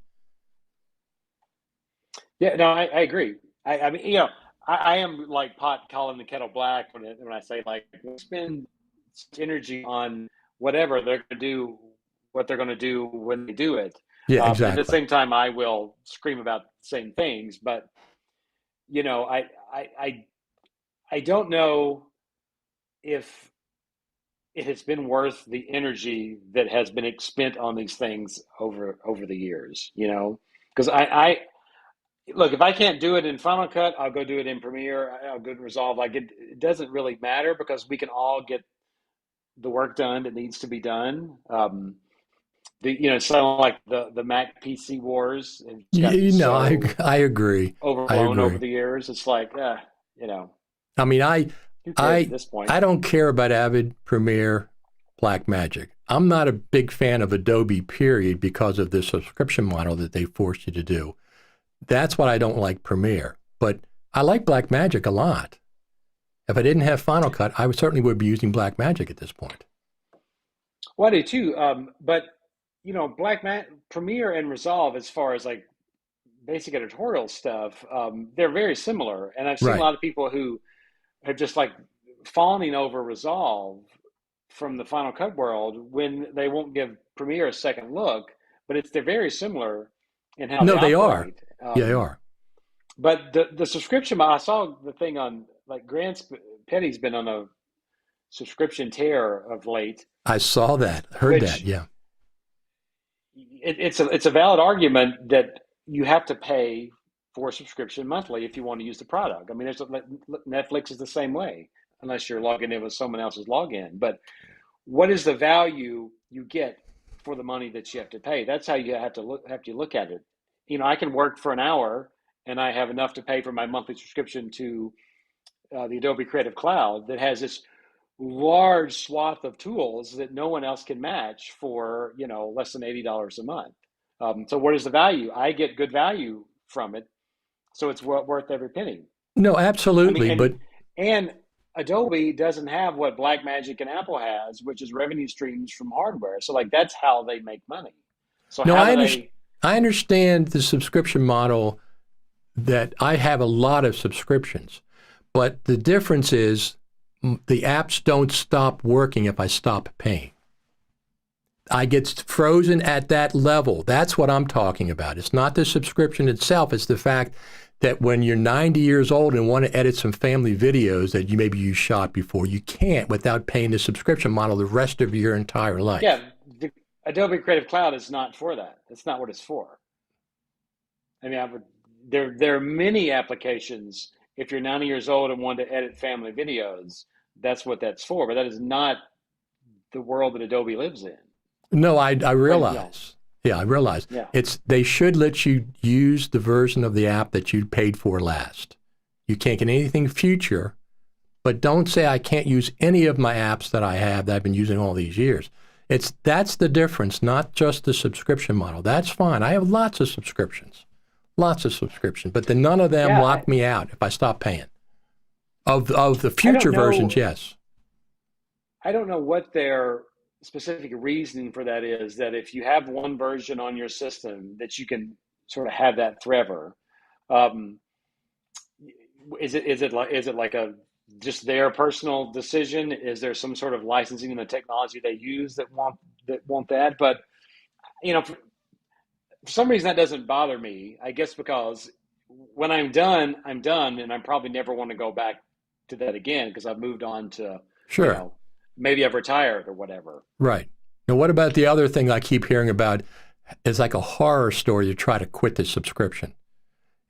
Yeah, no, I agree. I mean, I am like pot calling the kettle black when I say like spend energy on whatever they're going to do, what they're going to do when they do it. Yeah, exactly. At the same time, I will scream about the same things, but I don't know if it has been worth the energy that has been spent on these things over the years. Because I look, if I can't do it in Final Cut, I'll go do it in Premiere. I'll go to Resolve. Like it doesn't really matter because we can all get the work done that needs to be done. It's kind of like the Mac PC wars. I agree. Overblown over the years. It's like, I mean, at this point. I don't care about Avid, Premiere, Blackmagic. I'm not a big fan of Adobe, period, because of the subscription model that they forced you to do. That's what I don't like Premiere. But I like Blackmagic a lot. If I didn't have Final Cut, I certainly would be using Blackmagic at this point. Well, I do too. But Premiere and Resolve, as far as like basic editorial stuff, they're very similar. And I've seen a Right. lot of people who have just like fawning over Resolve from the Final Cut world when they won't give Premiere a second look. But they're very similar in how they No, they are. operate. Yeah, they are. But the subscription, I saw the thing on like Petty's been on a subscription tear of late, I saw that, heard that. which Yeah. it's a valid argument that you have to pay for a subscription monthly if you want to use the product. I mean, Netflix is the same way, unless you're logging in with someone else's login. But what is the value you get for the money that you have to pay? That's how you have to look at it. I can work for an hour and I have enough to pay for my monthly subscription to the Adobe Creative Cloud that has this large swath of tools that no one else can match for less than $80 a month. So what is the value? I get good value from it, so it's worth every penny. No, I mean, absolutely. and But and Adobe doesn't have what Blackmagic and Apple has, which is revenue streams from hardware. So like that's how they make money. So no, how do they? I understand the subscription model, that I have a lot of subscriptions, but the difference is the apps don't stop working if I stop paying. I get frozen at that level. That's what I'm talking about. It's not the subscription itself. It's the fact that when you're 90 years old and want to edit some family videos that maybe you shot before, you can't without paying the subscription model the rest of your entire life. Yeah, the Adobe Creative Cloud is not for that. That's not what it's for. I mean, there are many applications. If you're 90 years old and want to edit family videos, that's what that's for. But that is not the world that Adobe lives in. No, I But, realize. Yeah, I realize. yeah, They should let you use the version of the app that you paid for last. You can't get anything future, but don't say I can't use any of my apps that I have that I've been using all these years. That's the difference, not just the subscription model. That's fine. I have lots of subscriptions, but then none of them yeah. lock me out if I stop paying. Of the I don't future versions, know. yes. I don't know what their specific reasoning for that is. That if you have one version on your system, that you can sort of have that forever. Um, is it like a just their personal decision? Is there some sort of licensing in the technology they use that want that? But for some reason that doesn't bother me. I guess because when I'm done, and I probably never want to go back to that again because I've moved on to, you Sure. know, maybe I've retired or whatever. Right. Now, what about the other thing I keep hearing about? Is like a horror story to try to quit the subscription.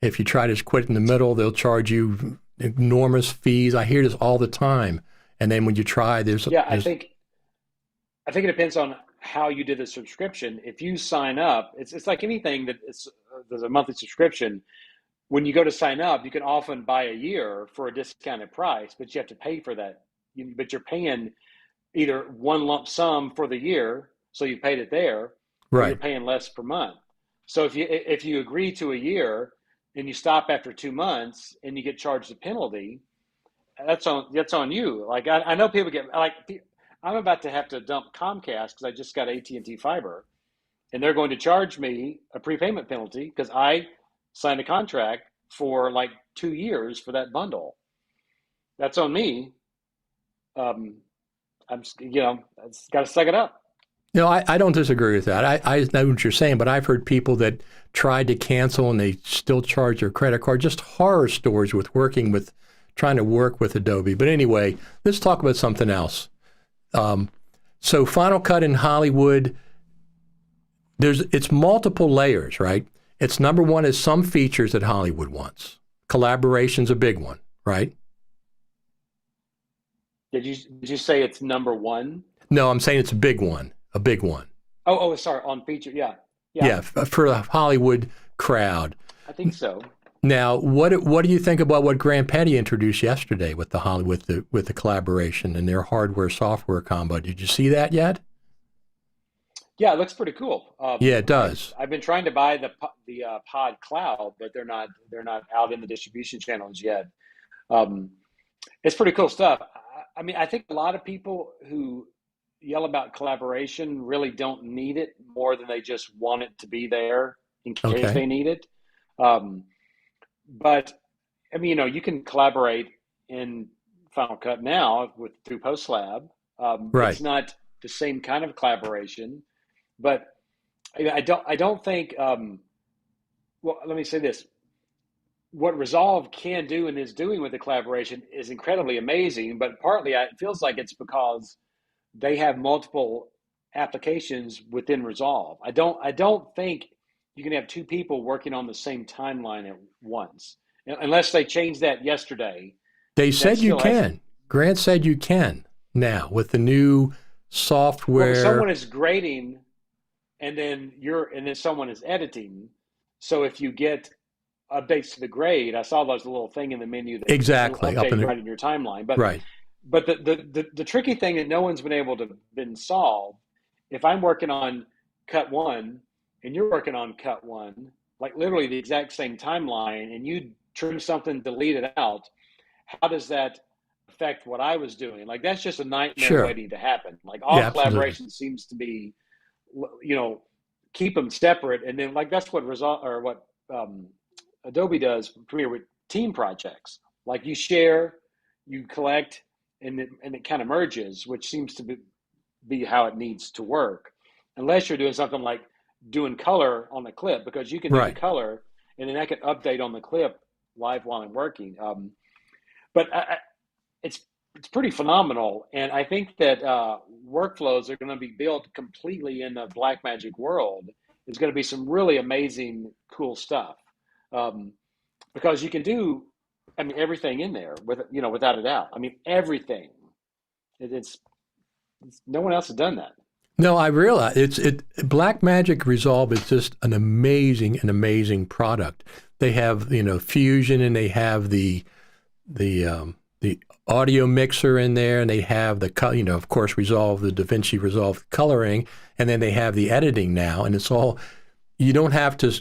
If you try to quit in the middle, they'll charge you enormous fees. I hear this all the time. And then when you try, Yeah, I think it depends on how you did the subscription. If you sign up, it's like anything there's a monthly subscription. When you go to sign up, you can often buy a year for a discounted price, but you have to pay for that. But you're paying either one lump sum for the year, so you paid it there, or you're right. paying less per month. So if you agree to a year and you stop after 2 months and you get charged a penalty, that's on you. Like I know people get like I'm about to have to dump Comcast because I just got AT&T fiber, and they're going to charge me a prepayment penalty because I signed a contract for like 2 years for that bundle. That's on me. Um, I've got to suck it up. No, I don't disagree with that. I know what you're saying, but I've heard people that tried to cancel and they still charge their credit card. Just horror stories with trying to work with Adobe. But anyway, let's talk about something else. So Final Cut in Hollywood, it's multiple layers, right? It's number one is some features that Hollywood wants. Collaboration's a big one, right? Did you say it's number one? No, I'm saying it's a big one. Sorry, on feature. Yeah, Yeah, for the Hollywood crowd. I think so. Now, what do you think about what Grant Petty introduced yesterday with with the collaboration and their hardware software combo? Did you see that yet? Yeah, it looks pretty cool. Yeah, it does. I've been trying to buy the Pod Cloud, but they're not out in the distribution channels yet. It's pretty cool stuff. I mean, I think a lot of people who yell about collaboration really don't need it more than they just want it to be there in case Okay. they need it. Um, but I mean, you can collaborate in Final Cut now through PostLab. Right. It's not the same kind of collaboration, but I don't think. Well, let me say this: what Resolve can do and is doing with the collaboration is incredibly amazing. But partly, it feels like it's because they have multiple applications within Resolve. I don't think you can have two people working on the same timeline at once, unless they changed that yesterday. They That said you still has can. Grant said you can now with the new well, software. someone is grading, and then someone is editing. So if you get updates to the grade, I saw there's a little thing in the menu that it'll Exactly. Up in update the right in your timeline. But right. but the tricky thing that no one's been able to been solved, if I'm working on cut one and you're working on cut one, like literally the exact same timeline, and you trim something, delete it out, how does that affect what I was doing? Like that's just a nightmare Sure. waiting to happen. Like all Yeah, absolutely. collaboration seems to be, you know, keep them separate, and then like that's what result or what Adobe does for me with team projects. Like you share, you collect, and it kind of merges, which seems to be how it needs to work, unless you're doing something like doing color on the clip, because you can do the Right. color and then I can update on the clip live while I'm working. But it's it's pretty phenomenal, and I think that workflows are going to be built completely in the Blackmagic world. It's going to be some really amazing, cool stuff, um, because you can do, I mean, everything in there without a doubt. I mean, everything. It's no one else has done that. No, I realize Blackmagic Resolve is just an amazing product. They have, Fusion, and they have the audio mixer in there, and they have of course, Resolve, the DaVinci Resolve coloring, and then they have the editing now, and it's all, you don't have to,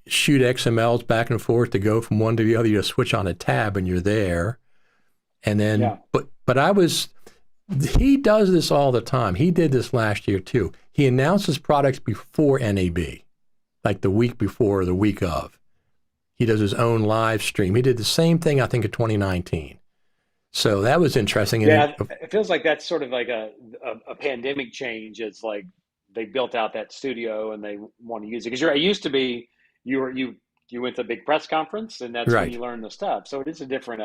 shoot XMLs back and forth to go from one to the other. You just switch on a tab and you're there. And then, Yeah. but he does this all the time. He did this last year too. He announces products before NAB, like the week before or the week of. He does his own live stream. He did the same thing, I think, in 2019. So that was interesting. Yeah, it feels like that's sort of like a pandemic change. It's like they built out that studio and they want to use it because it used to be you went to a big press conference and that's when Right. you learn the stuff. So it is a different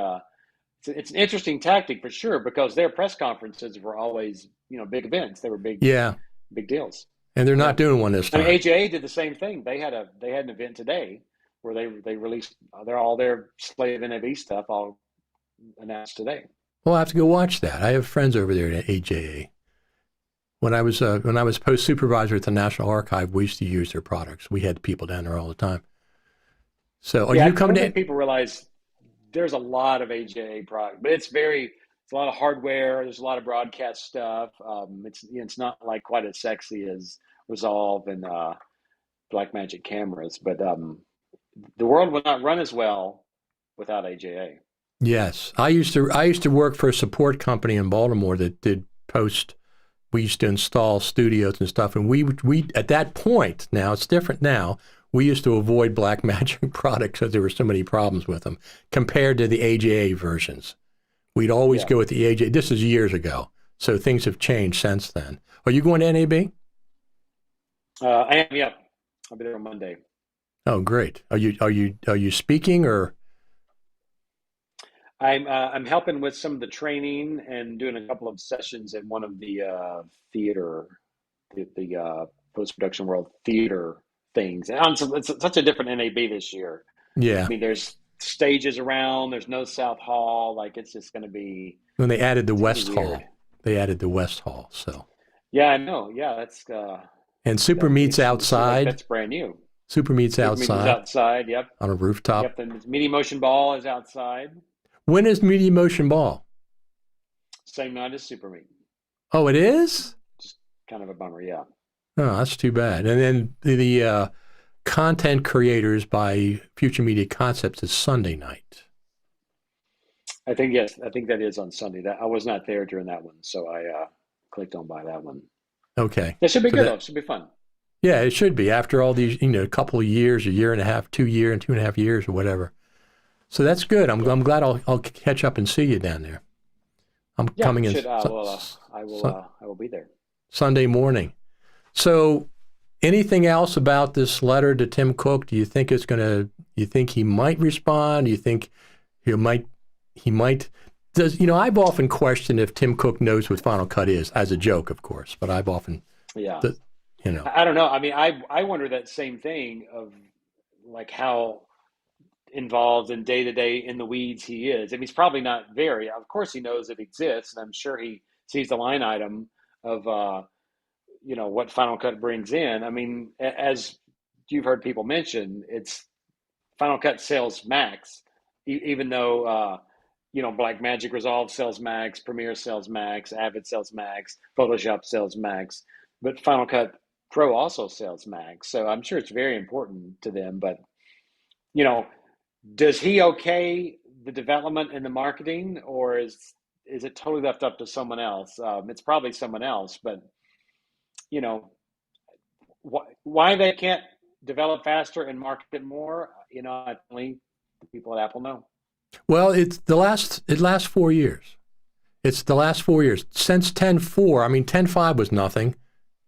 it's an interesting tactic for sure because their press conferences were always big events. They were Yeah. big deals. And they're Yeah, not doing one this I mean time. AJA did the same thing. They had an event today where they released all their slate of NAB stuff all announced today. Well, I have to go watch that. I have friends over there at AJA. When I was post supervisor at the National Archive, we used to use their products. We had people down there all the time. So, are Yeah, I you don't coming think to? people realize there's a lot of AJA product, but it's a lot of hardware. There's a lot of broadcast stuff. It's not like quite as sexy as Resolve and Blackmagic cameras, but the world would not run as well without AJA. Yes, I used to work for a support company in Baltimore that did post. We used to install studios and stuff, and we at that point, now it's different now. We used to avoid Blackmagic products because there were so many problems with them compared to the AJA versions. We'd always Yeah, go with the AJA. This is years ago, so things have changed since then. Are you going to NAB? I am. Yeah, I'll be there on Monday. Oh, great. Are you speaking or? I'm helping with some of the training and doing a couple of sessions at one of the theater, the post production world theater things. And it's such a different NAB this year. I Yeah, mean, there's stages around. There's no South Hall. Like it's just going to be. when they added the It's going to be West weird. Hall, they added the West Hall. So, Yeah, I know. Yeah, that's and Super that Meets it seems like outside. that's brand new. Super Meets Super Meet is outside outside. Yep, on a rooftop. yep. The Media Motion Ball is outside. When is Media Motion Ball? Same night as Super Meet. Oh, it is? Just kind of a bummer. Yeah. Oh, that's too bad. And then the content creators by Future Media Concepts is Sunday night. I think yes. I think that is on Sunday. That I was not there during that one, so clicked on by that one. Okay. It should be So good though. It should be fun. yeah, it should be after all these, a couple of years, a year and a half, 2 year and 2.5 years or whatever. So that's good. I'm glad I'll catch up and see you down there. I'm Yeah, coming in I will be there. Sunday morning. So anything else about this letter to Tim Cook? Do you think you think he might respond? Do you think he might, I've often questioned if Tim Cook knows what Final Cut is, as a joke, of course, but I've often, Yeah. I don't know. I mean, I wonder that same thing of like how involved in day to day in the weeds he is. I mean, he's probably not very. Of course, he knows it exists, and I'm sure he sees the line item of what Final Cut brings in. I mean, as you've heard people mention, it's Final Cut sells Max, even though Blackmagic Resolve sells Max, Premiere sells Max, Avid sells Max, Photoshop sells Max, but Final Cut Pro also sells Max. So I'm sure it's very important to them. But does he okay the development and the marketing, or is it totally left up to someone else? It's probably someone else, but why they can't develop faster and market more? Only the people at Apple know. Well, it lasts 4 years. It's the last 4 years since 10.4. I mean, 10.5 was nothing.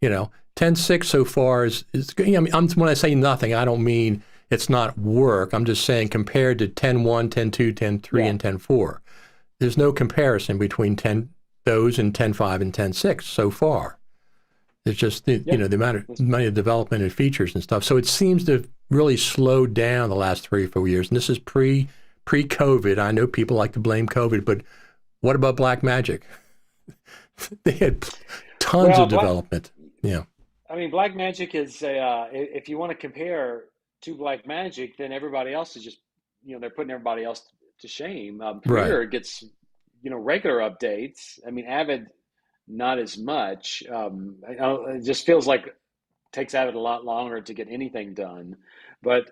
10.6 so far is when I say nothing, I don't mean it's not work. I'm just saying compared to 10.1, 10.2, 10.3, and 10.4, there's no comparison between those and 10.5 and 10.6 so far. It's just the amount of development and features and stuff. So it seems to have really slowed down the last 3 or 4 years. And this is pre-COVID. I know people like to blame COVID, but what about Blackmagic? They had tons of development. I mean, Blackmagic is if you want to compare to Blackmagic, then everybody else is just they're putting everybody else to shame. Premiere gets regular updates. I mean, Avid not as much. It just feels like it takes Avid a lot longer to get anything done. But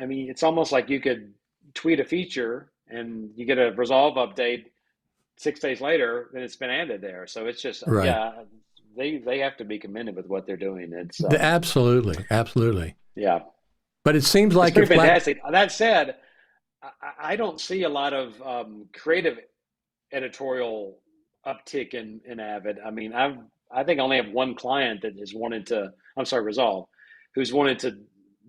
I mean, it's almost like you could tweet a feature and you get a Resolve update 6 days later, then it's been added there. So it's just they have to be commended with what they're doing. It's absolutely. Yeah. But it seems like it's pretty fantastic. That said, I don't see a lot of creative editorial uptick in Avid. I mean, I think I only have one client that has wanted to. I'm sorry, Resolve, who's wanted to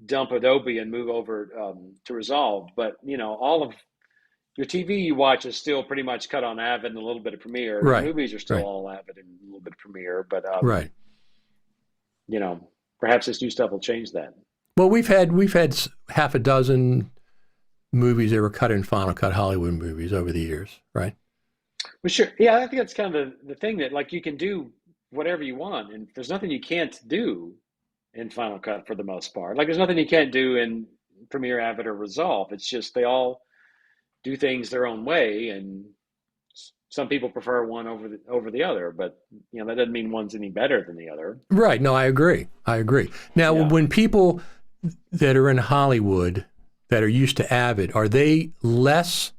dump Adobe and move over to Resolve. But all of your TV you watch is still pretty much cut on Avid and a little bit of Premiere. Right. The movies are still all Avid and a little bit of Premiere. But perhaps this new stuff will change that. Well, we've had half a dozen movies that were cut in Final Cut, Hollywood movies over the years, right? Well, sure. Yeah, I think that's kind of the thing that like you can do whatever you want, and there's nothing you can't do in Final Cut for the most part. Like there's nothing you can't do in Premiere, Avid, or Resolve. It's just they all do things their own way, and some people prefer one over the other. But that doesn't mean one's any better than the other. Right. No, I agree. Now, when people that are in Hollywood that are used to Avid, are they less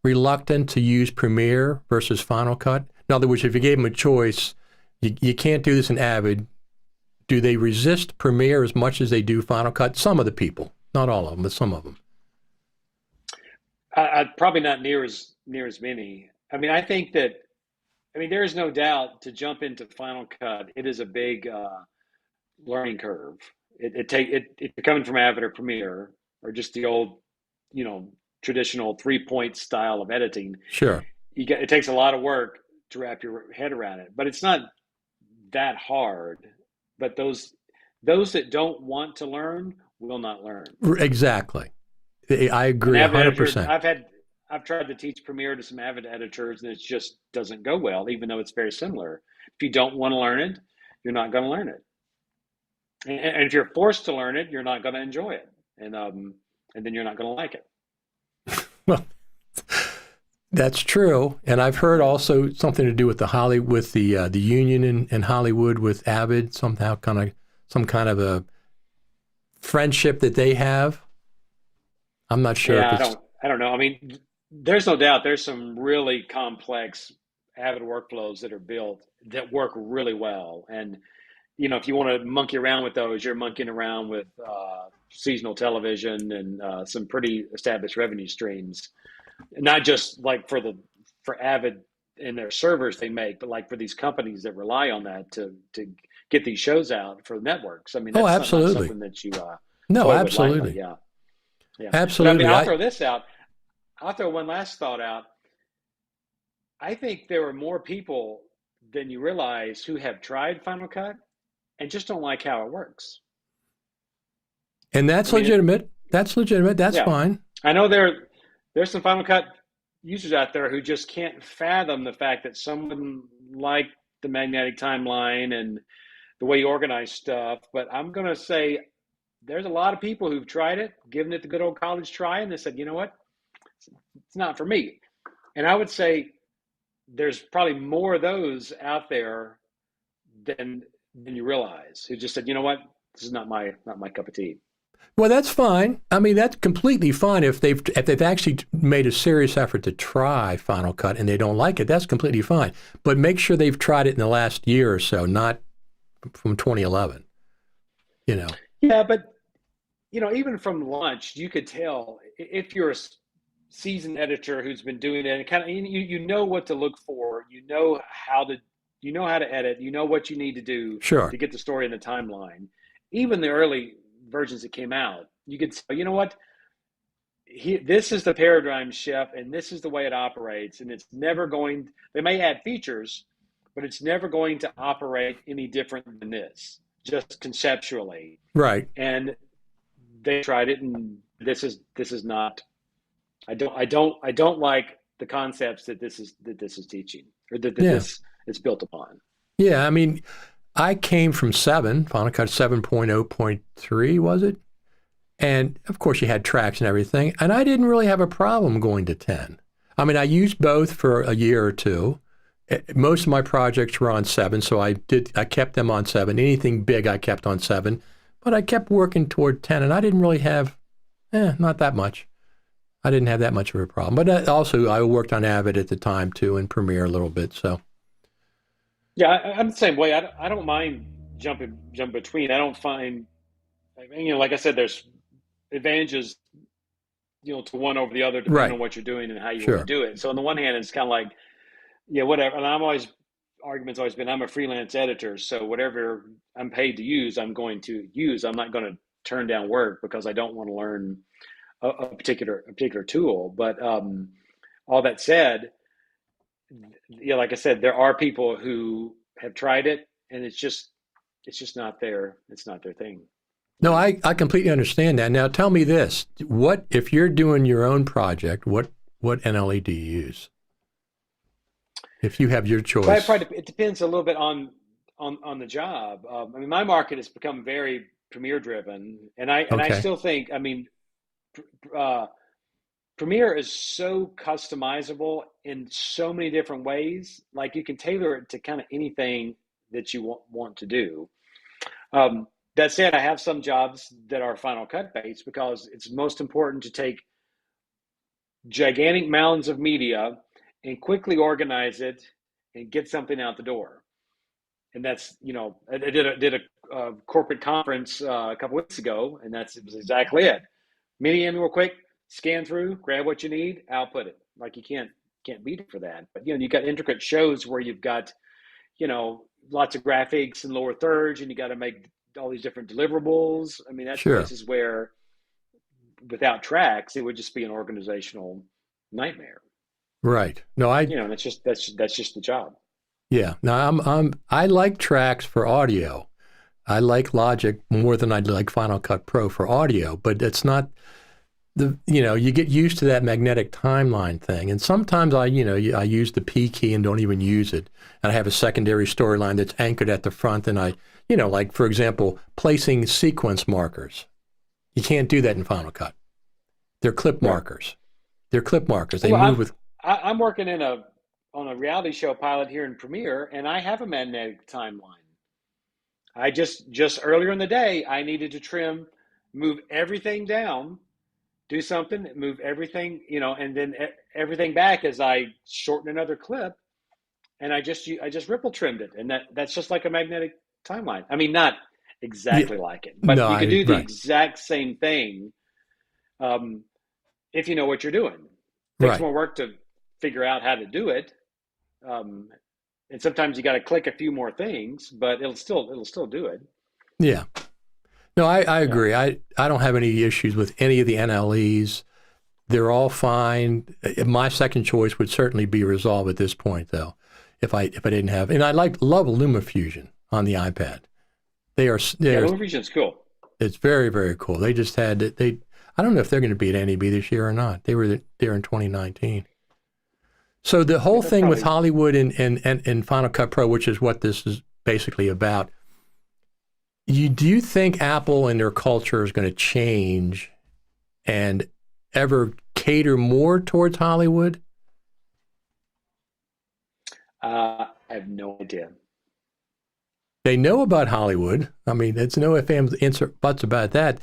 reluctant to use Premiere versus Final Cut? In other words, if you gave them a choice, you can't do this in Avid, do they resist Premiere as much as they do Final Cut? Some of the people, not all of them, but some of them. Probably not near as many. I mean, I think that, there is no doubt to jump into Final Cut, it is a big learning curve. If you're coming from Avid or Premiere or just the old, traditional 3-point style of editing. Sure. It takes a lot of work to wrap your head around it, but it's not that hard. But those that don't want to learn will not learn. Exactly. I agree 100%. I've tried to teach Premiere to some Avid editors, and it just doesn't go well, even though it's very similar. If you don't want to learn it, you're not going to learn it. And if you're forced to learn it, you're not going to enjoy it, and then you're not going to like it. Well, that's true, and I've heard also something to do with the union in Hollywood with Avid, some kind of a friendship that they have. I'm not sure. Yeah, I don't know. I mean, there's no doubt there's some really complex Avid workflows that are built that work really well. And, if you want to monkey around with those, you're monkeying around with seasonal television and some pretty established revenue streams. Not just like for Avid and their servers they make, but like for these companies that rely on that to get these shows out for networks. I mean, Oh, that's not absolutely. something that you No, toy with absolutely. lightly. Yeah. Yeah. But I Absolutely. mean, I'll throw this out. I'll throw one last thought out. I think there are more people than you realize who have tried Final Cut and just don't like how it works. And that's I mean, legitimate. That's legitimate. That's yeah. fine. I know there's some Final Cut users out there who just can't fathom the fact that someone like the magnetic timeline and the way you organize stuff. But I'm going to say there's a lot of people who've tried it, given it the good old college try, and they said, you know what? It's not for me. And I would say there's probably more of those out there than you realize who just said, you know what? This is not my cup of tea. Well, that's fine. I mean, that's completely fine if they've actually made a serious effort to try Final Cut and they don't like it. That's completely fine. But make sure they've tried it in the last year or so, not from 2011. Yeah, but even from launch, you could tell if you're a seasoned editor who's been doing it, and kind of you know what to look for. You know how to edit. You know what you need to do Sure. to get the story in the timeline. Even the early versions that came out, you could say, you know what, this is the paradigm shift and this is the way it operates, and it's never going, they may add features, but it's never going to operate any different than this, just conceptually. Right. And they tried it, and this is not, I don't like the concepts that this is teaching, or that this is built upon. Yeah, I mean, I came from Final Cut 7.0.3, was it? And of course you had tracks and everything, and I didn't really have a problem going to 10. I mean, I used both for a year or two. Most of my projects were on 7, so I kept them on 7. Anything big I kept on 7, but I kept working toward 10, and I didn't really have, not that much. I didn't have that much of a problem. But also, I worked on Avid at the time too, and Premiere a little bit, so. Yeah, I'm the same way. I don't mind jump between. I don't find, like I said, there's advantages, to one over the other, depending on what you're doing and how you want to do it. So on the one hand, it's kind of like, whatever. And argument's always been, I'm a freelance editor, so whatever I'm paid to use, I'm going to use. I'm not going to turn down work because I don't want to learn a particular tool. But all that said, like I said, there are people who have tried it, and it's just not their thing. No, I completely understand that. Now, tell me this: what if you're doing your own project? What NLE do you use? If you have your choice, it depends a little bit on the job. I mean, my market has become very Premiere driven, and I still think, I mean, Premiere is so customizable in so many different ways. Like, you can tailor it to kind of anything that you want to do. That said, I have some jobs that are Final Cut based because it's most important to take gigantic mounds of media and quickly organize it and get something out the door. And that's, I did a corporate conference a couple weeks ago, and it was exactly it. Mini real quick, scan through, grab what you need, output it. Like, you can't beat it for that. But you got intricate shows where you've got, lots of graphics and lower thirds, and you got to make all these different deliverables. I mean, that's places where without tracks, it would just be an organizational nightmare. Right. No, that's just the job. Yeah. Now I like tracks for audio. I like Logic more than I like Final Cut Pro for audio, but it's not you get used to that magnetic timeline thing. And sometimes I use the P key and don't even use it. And I have a secondary storyline that's anchored at the front. And I, like, for example, placing sequence markers. You can't do that in Final Cut. They're clip markers. They move with. I'm working on a reality show pilot here in Premiere, and I have a magnetic timeline. I just earlier in the day, I needed to move everything down, do something, move everything, and then everything back as I shorten another clip. and I just ripple trimmed it, and that's just like a magnetic timeline. I mean, not Yeah, exactly like it, but no, you can do the right, exact same thing um, if you know what you're doing. Takes right. more work to figure out how to do it, um, and sometimes you got to click a few more things, but it'll still do it. Yeah. No, I Yeah. agree. I don't have any issues with any of the NLEs. They're all fine. My second choice would certainly be Resolve at this point, though, if I didn't have. And I love LumaFusion on the iPad. Yeah, LumaFusion's cool. It's very, very cool. They just had they. I don't know if they're going to be at NAB this year or not. They were there in 2019. So the Yeah, whole they're thing with probably Hollywood and Final Cut Pro, which is what this is basically about, do you think Apple and their culture is going to change and ever cater more towards Hollywood? I have no idea. They know about Hollywood. I mean, it's no ifs, ands, or buts about that.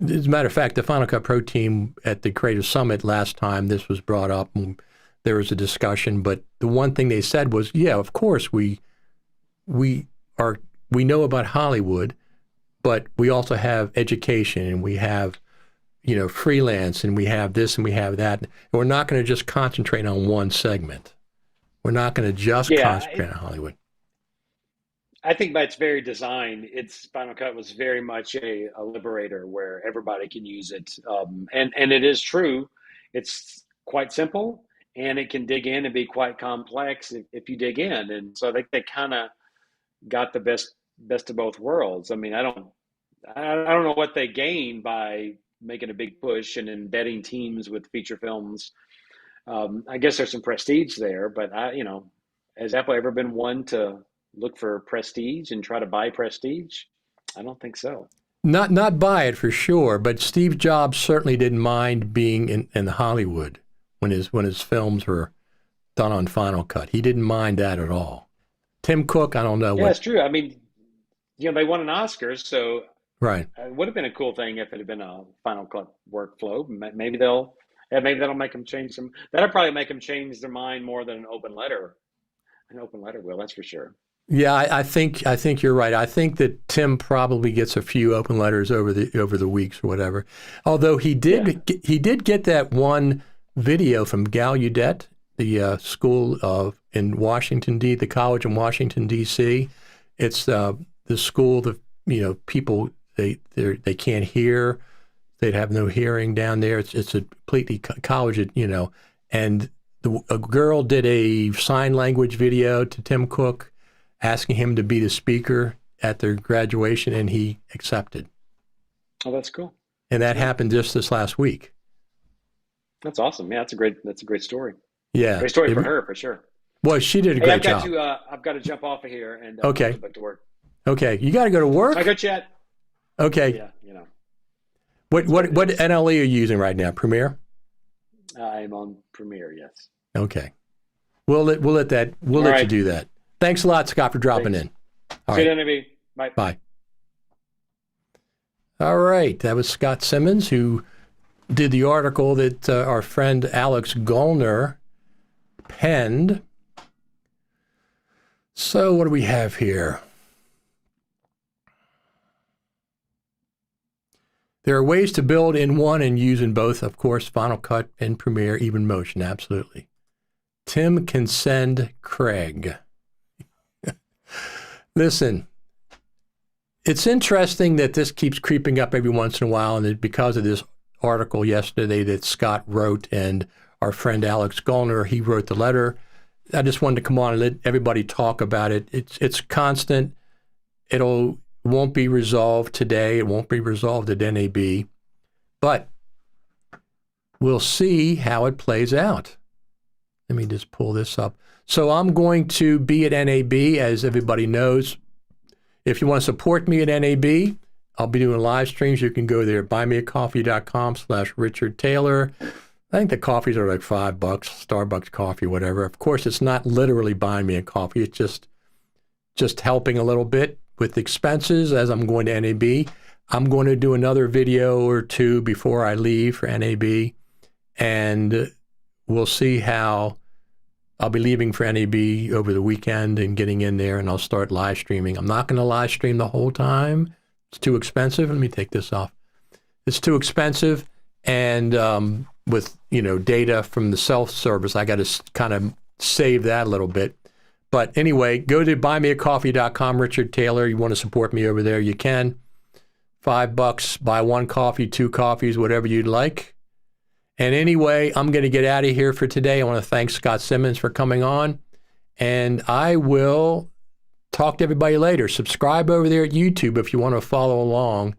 As a matter of fact, the Final Cut Pro team at the Creative Summit last time this was brought up, and there was a discussion. But the one thing they said was, "Yeah, of course we know about Hollywood, but we also have education and we have freelance and we have this and we have that. And we're not going to just concentrate on one segment. We're not going to just Yeah, concentrate on Hollywood." I think by its very design, its Final Cut was very much a liberator where everybody can use it, and it is true. It's quite simple, and it can dig in and be quite complex if you dig in. And so I think they kind of got the best of both worlds. I mean, I don't know what they gain by making a big push and embedding teams with feature films. I guess there's some prestige there, but has Apple ever been one to look for prestige and try to buy prestige? I don't think so. Not buy it for sure, but Steve Jobs certainly didn't mind being in Hollywood when his films were done on Final Cut. He didn't mind that at all. Tim Cook, I don't know Yeah, what. it's true. I mean, they won an Oscar, so Right. it would have been a cool thing if it had been a Final Cut workflow. Maybe they'll make them change some. That'll probably make them change their mind more than an open letter. An open letter will, that's for sure. Yeah, I think you're right. I think that Tim probably gets a few open letters over the weeks or whatever. Although he did get that one video from Gallaudet, the school in Washington the college in Washington D.C. It's the school that people they can't hear. They'd have no hearing down there. It's a completely college, and a girl did a sign language video to Tim Cook, asking him to be the speaker at their graduation, and he accepted. Oh, that's cool. And that happened just this last week. That's awesome. Yeah, that's a great story. Yeah. Great story for her, for sure. Well, she did a Hey, great job. I've got to jump off of here and Okay. get back to work. Okay. You got to go to work? I go chat. Okay. Yeah, What NLE are you using right now? Premiere? I'm on Premiere, yes. Okay. We'll let you do that. Thanks a lot, Scott, for dropping in. All See right. you then, Bye. Bye. All right. That was Scott Simmons, who did the article that our friend Alex Gollner penned. So what do we have here? There are ways to build in one and use in both, of course, Final Cut and Premiere, even Motion, absolutely. Tim can send Craig. Listen, it's interesting that this keeps creeping up every once in a while, and because of this article yesterday that Scott wrote and our friend Alex Gollner, he wrote the letter. I just wanted to come on and let everybody talk about it. It's constant. It won't be resolved today. It won't be resolved at NAB, but we'll see how it plays out. Let me just pull this up. So I'm going to be at NAB, as everybody knows. If you want to support me at NAB, I'll be doing live streams. You can go there, buymeacoffee.com/Richard Taylor. I think the coffees are like $5, Starbucks coffee, whatever. Of course, it's not literally buying me a coffee. It's just helping a little bit with expenses as I'm going to NAB. I'm going to do another video or two before I leave for NAB, and we'll see how I'll be leaving for NAB over the weekend and getting in there, and I'll start live streaming. I'm not going to live stream the whole time. It's too expensive. Let me take this off. It's too expensive, and with data from the self-service, I got to kind of save that a little bit. But anyway, go to buymeacoffee.com, Richard Taylor. You want to support me over there, you can. $5, buy 1 coffee, 2 coffees, whatever you'd like. And anyway, I'm going to get out of here for today. I want to thank Scott Simmons for coming on, and I will talk to everybody later. Subscribe over there at YouTube if you want to follow along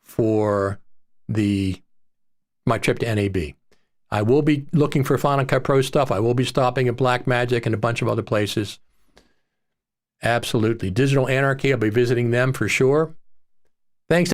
for my trip to NAB. I will be looking for Final Cut Pro stuff. I will be stopping at Blackmagic and a bunch of other places. Absolutely. Digital Anarchy, I'll be visiting them for sure. Thanks.